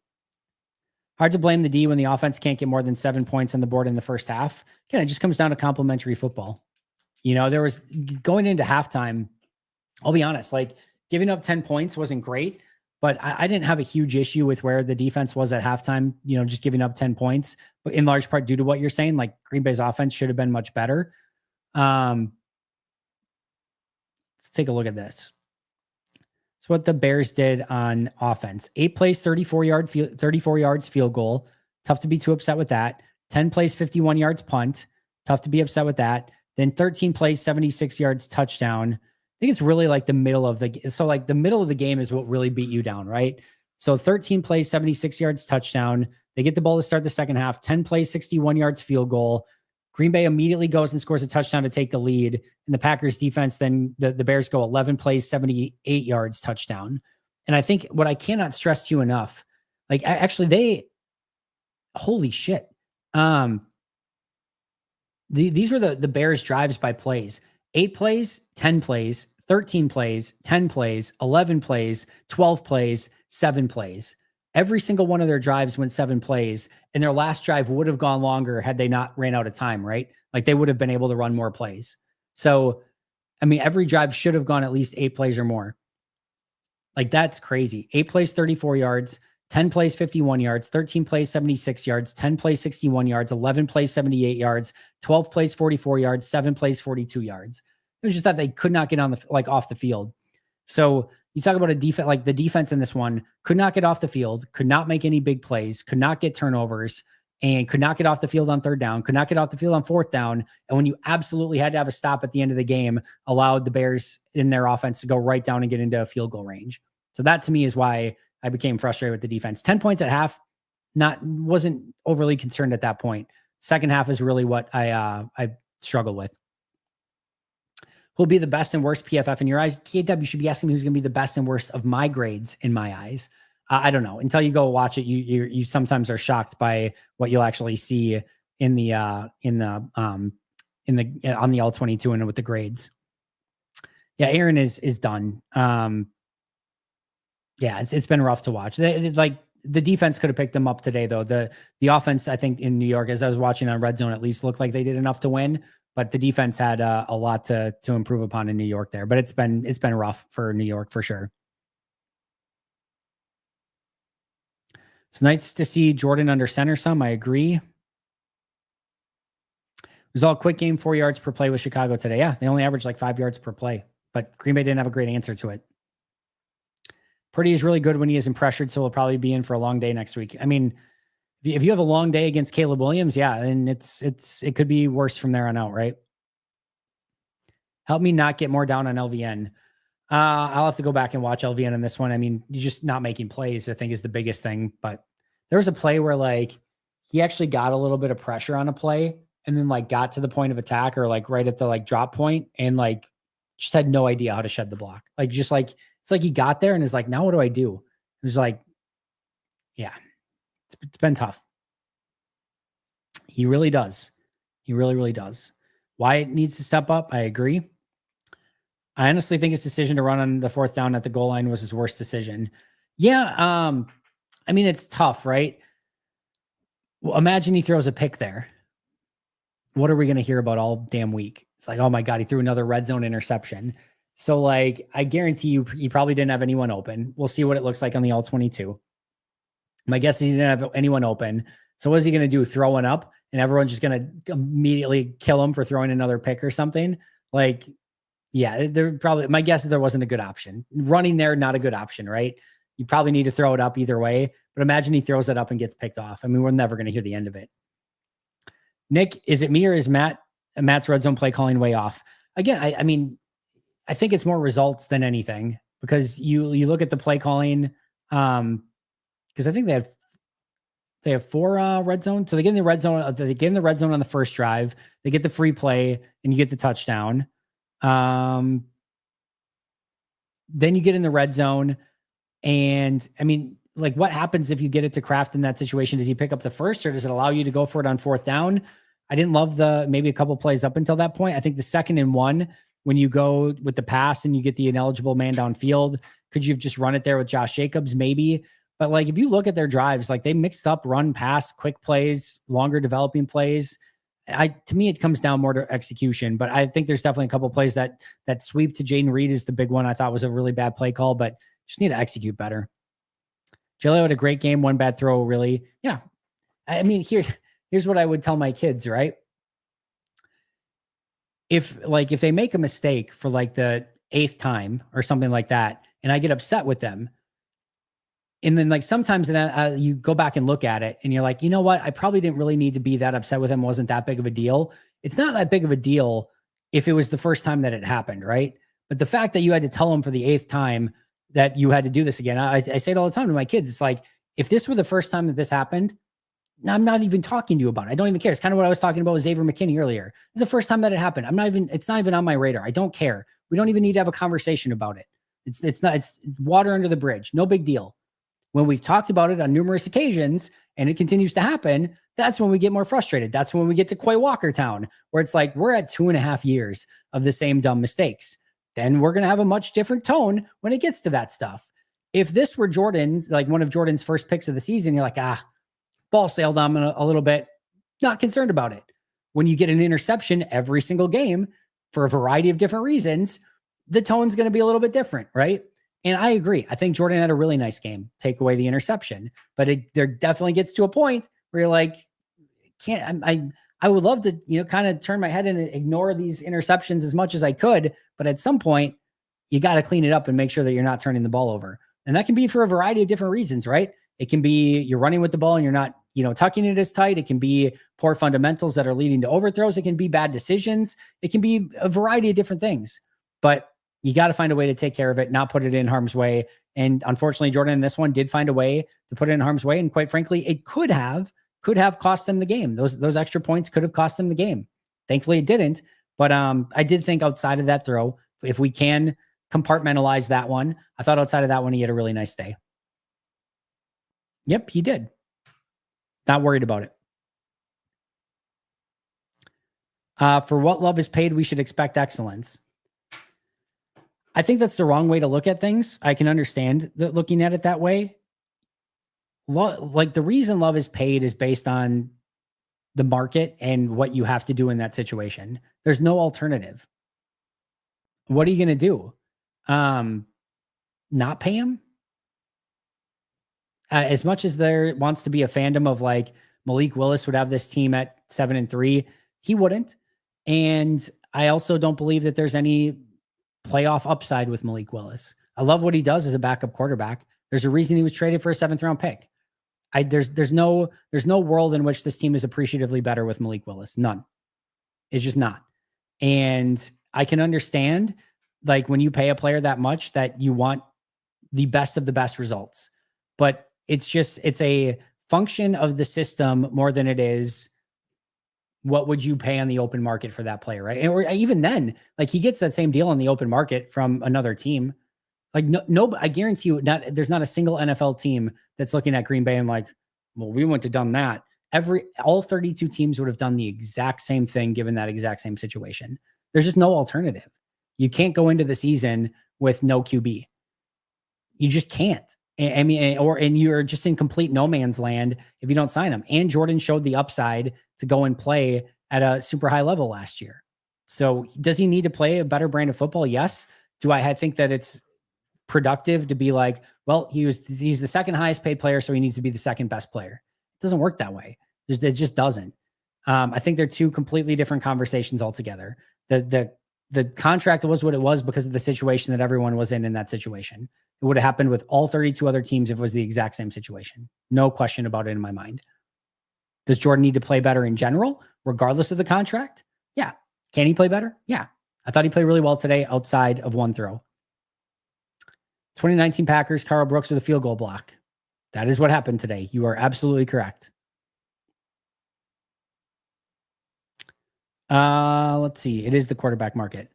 Hard to blame the D when the offense can't get more than 7 points on the board in the first half. Again, it just comes down to complimentary football. There was going into halftime, I'll be honest, like giving up 10 points wasn't great, but I didn't have a huge issue with where the defense was at halftime, just giving up 10 points, but in large part due to what you're saying, like Green Bay's offense should have been much better. Let's take a look at this. So what the Bears did on offense: 8 plays, 34 yards field goal. Tough to be too upset with that. 10 plays, 51 yards punt. Tough to be upset with that. Then 13 plays, 76 yards touchdown. I think it's really like the middle of the game is what really beat you down, right? So 13 plays, 76 yards touchdown. They get the ball to start the second half. 10 plays, 61 yards field goal. Green Bay immediately goes and scores a touchdown to take the lead. And the Packers defense, then the Bears go 11 plays, 78 yards touchdown. And I think what I cannot stress to you enough, holy shit. These were the Bears drives by plays: 8 plays, 10 plays, 13 plays, 10 plays, 11 plays, 12 plays, 7 plays. Every single one of their drives went 7 plays, and their last drive would have gone longer had they not ran out of time, right? Like they would have been able to run more plays. So, every drive should have gone at least 8 plays or more. Like that's crazy. 8 plays, 34 yards, 10 plays, 51 yards, 13 plays, 76 yards, 10 plays, 61 yards, 11 plays, 78 yards, 12 plays, 44 yards, 7 plays, 42 yards. It was just that they could not get off the field. So you talk about a defense, like the defense in this one could not get off the field, could not make any big plays, could not get turnovers, and could not get off the field on third down, could not get off the field on fourth down. And when you absolutely had to have a stop at the end of the game, allowed the Bears in their offense to go right down and get into a field goal range. So that to me is why I became frustrated with the defense. 10 points at half, wasn't overly concerned at that point. Second half is really what I struggle with. Who'll be the best and worst PFF in your eyes? KW should be asking me who's going to be the best and worst of my grades in my eyes. I don't know. Until you go watch it, you sometimes are shocked by what you'll actually see on the All-22 and with the grades. Yeah, Aaron is done. Yeah, it's been rough to watch. The defense could have picked them up today, though. The offense, I think, in New York, as I was watching on Red Zone, at least looked like they did enough to win. But the defense had a lot to improve upon in New York there. But it's been rough for New York for sure. It's nice to see Jordan under center some. I agree. It was all quick game, 4 yards per play with Chicago today. Yeah, they only averaged like 5 yards per play. But Green Bay didn't have a great answer to it. Purdy is really good when he isn't pressured, so he'll probably be in for a long day next week. If you have a long day against Caleb Williams, yeah, then it could be worse from there on out, right? Help me not get more down on LVN. I'll have to go back and watch LVN in this one. You're just not making plays, I think, is the biggest thing. But there was a play where he actually got a little bit of pressure on a play and then got to the point of attack or right at the drop point and just had no idea how to shed the block. It's like he got there and is like, now what do I do? It was yeah, it's been tough. He really does. He really, really does. Wyatt needs to step up. I agree. I honestly think his decision to run on the fourth down at the goal line was his worst decision. Yeah. It's tough, right? Well, imagine he throws a pick there. What are we going to hear about all damn week? It's like, oh my God, he threw another red zone interception. So I guarantee you, he probably didn't have anyone open. We'll see what it looks like on the All-22. My guess is he didn't have anyone open. So what is he going to do? Throw one up and everyone's just going to immediately kill him for throwing another pick or something? Yeah, my guess is there wasn't a good option. Running there, not a good option, right? You probably need to throw it up either way, but imagine he throws it up and gets picked off. We're never going to hear the end of it. Nick, is it me or is Matt's red zone play calling way off? Again, I think it's more results than anything because you look at the play calling, because I think they have 4 red zone. So they get in the red zone. They get in the red zone on the first drive. They get the free play and you get the touchdown. Then you get in the red zone and what happens if you get it to Kraft in that situation? Does he pick up the first or does it allow you to go for it on fourth down? I didn't love maybe a couple plays up until that point. I think the 2nd and 1, when you go with the pass and you get the ineligible man downfield, could you have just run it there with Josh Jacobs? Maybe. But if you look at their drives, they mixed up run, pass, quick plays, longer developing plays. To me, it comes down more to execution, but I think there's definitely a couple plays that sweep to Jaden Reed is the big one. I thought was a really bad play call, but just need to execute better. Jaleo had a great game, one bad throw, really. Yeah. I mean, here's what I would tell my kids, right? If they make a mistake for like the 8th time or something like that, and I get upset with them, and then like sometimes you go back and look at it and you're like, you know what? I probably didn't really need to be that upset with him. It wasn't that big of a deal. It's not that big of a deal if it was the first time that it happened, right? But the fact that you had to tell him for the 8th time that you had to do this again, I say it all the time to my kids. It's like, if this were the first time that this happened, I'm not even talking to you about it. I don't even care. It's kind of what I was talking about with Xavier McKinney earlier. It's the first time that it happened. It's not even on my radar. I don't care. We don't even need to have a conversation about it. It's water under the bridge. No big deal. When we've talked about it on numerous occasions and it continues to happen, that's when we get more frustrated. That's when we get to Quay Walker town, where it's like, we're at 2.5 years of the same dumb mistakes. Then we're going to have a much different tone when it gets to that stuff. If this were Jordan's, like one of Jordan's first picks of the season, you're like, ball sailed on a little bit, not concerned about it. When you get an interception every single game for a variety of different reasons, the tone's going to be a little bit different, right? And I agree. I think Jordan had a really nice game, take away the interception, but there definitely gets to a point where you're like, I would love to, kind of turn my head and ignore these interceptions as much as I could. But at some point you got to clean it up and make sure that you're not turning the ball over. And that can be for a variety of different reasons, right? It can be you're running with the ball and you're not, tucking it as tight. It can be poor fundamentals that are leading to overthrows. It can be bad decisions. It can be a variety of different things, but you got to find a way to take care of it, not put it in harm's way. And unfortunately, Jordan in this one did find a way to put it in harm's way. And quite frankly, it could have cost them the game. Those extra points could have cost them the game. Thankfully, it didn't. But I did think outside of that throw, if we can compartmentalize that one, I thought outside of that one, he had a really nice day. Yep, he did. Not worried about it. For what Love is paid, we should expect excellence. I think that's the wrong way to look at things. I can understand looking at it that way. Like the reason Love is paid is based on the market and what you have to do in that situation. There's no alternative. What are you going to do? Not pay him? As much as there wants to be a fandom of like Malik Willis would have this team at 7-3, he wouldn't. And I also don't believe that there's any playoff upside with Malik Willis. I love what he does as a backup quarterback. There's a reason he was traded for a 7th round pick. There's no world in which this team is appreciatively better with Malik Willis. None. It's just not. And I can understand like when you pay a player that much that you want the best of the best results, but it's a function of the system more than it is what would you pay on the open market for that player, right? Or even then, like he gets that same deal on the open market from another team. Like no, I guarantee you, there's not a single NFL team that's looking at Green Bay and like, well, we wouldn't have done that. All 32 teams would have done the exact same thing given that exact same situation. There's just no alternative. You can't go into the season with no QB. You just can't. I mean, and you're just in complete no man's land if you don't sign him. And Jordan showed the upside to go and play at a super high level last year. So does he need to play a better brand of football? Yes. Do I think that it's productive to be like, well, he's the second highest paid player, so he needs to be the second best player? It doesn't work that way. It just doesn't. I think they're two completely different conversations altogether. The contract was what it was because of the situation that everyone was in that situation. It would have happened with all 32 other teams if it was the exact same situation. No question about it in my mind. Does Jordan need to play better in general, regardless of the contract? Yeah. Can he play better? Yeah. I thought he played really well today outside of one throw. 2019 Packers, Carl Brooks with a field goal block. That is what happened today. You are absolutely correct. Let's see. It is the quarterback market.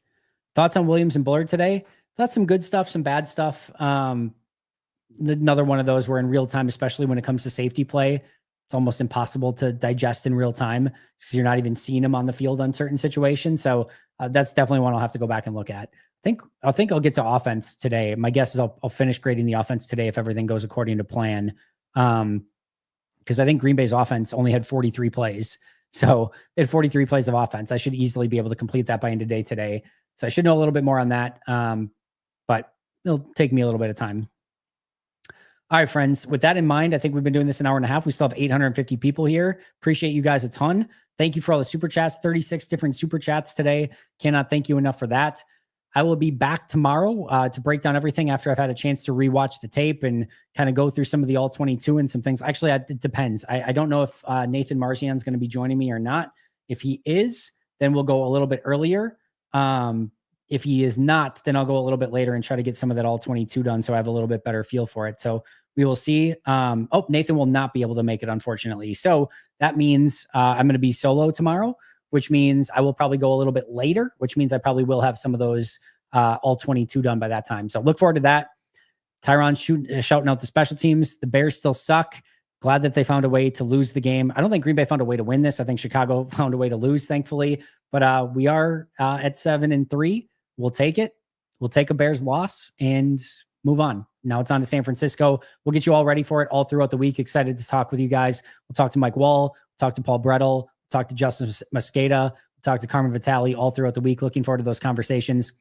Thoughts on Williams and Bullard today? Thought some good stuff, some bad stuff. Another one of those where in real time, especially when it comes to safety play, it's almost impossible to digest in real time because you're not even seeing them on the field on certain situations. So that's definitely one I'll have to go back and look at. I think I'll get to offense today. My guess is I'll finish grading the offense today if everything goes according to plan. Because I think Green Bay's offense only had 43 plays. So they had 43 plays of offense. I should easily be able to complete that by end of day today. So I should know a little bit more on that. But it'll take me a little bit of time. All right, friends. With that in mind, I think we've been doing this an hour and a half. We still have 850 people here. Appreciate you guys a ton. Thank you for all the super chats, 36 different super chats today. Cannot thank you enough for that. I will be back tomorrow to break down everything after I've had a chance to rewatch the tape and kind of go through some of the all 22 and some things. Actually, it depends. I don't know if Nathan Marzian's going to be joining me or not. If he is, then we'll go a little bit earlier. If he is not, then I'll go a little bit later and try to get some of that all 22 done so I have a little bit better feel for it. So we will see. Nathan will not be able to make it, unfortunately. So that means I'm going to be solo tomorrow, which means I will probably go a little bit later, which means I probably will have some of those all 22 done by that time. So look forward to that. Tyron shouting out the special teams. The Bears still suck. Glad that they found a way to lose the game. I don't think Green Bay found a way to win this. I think Chicago found a way to lose, thankfully. But we are at 7-3. We'll take it. We'll take a Bears loss and move on. Now it's on to San Francisco. We'll get you all ready for it all throughout the week. Excited to talk with you guys. We'll talk to Mike Wall, talk to Paul Brettel, talk to Justin Mosqueda, talk to Carmen Vitale all throughout the week. Looking forward to those conversations.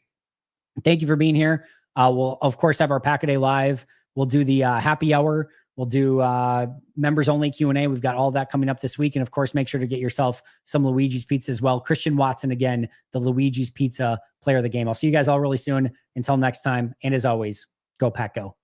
Thank you for being here. We'll, of course, have our Pack-A-Day Live. We'll do the happy hour. We'll do members-only Q&A. We've got all that coming up this week. And, of course, make sure to get yourself some Luigi's Pizza as well. Christian Watson, again, the Luigi's Pizza player of the game. I'll see you guys all really soon. Until next time, and as always, go Pack Go.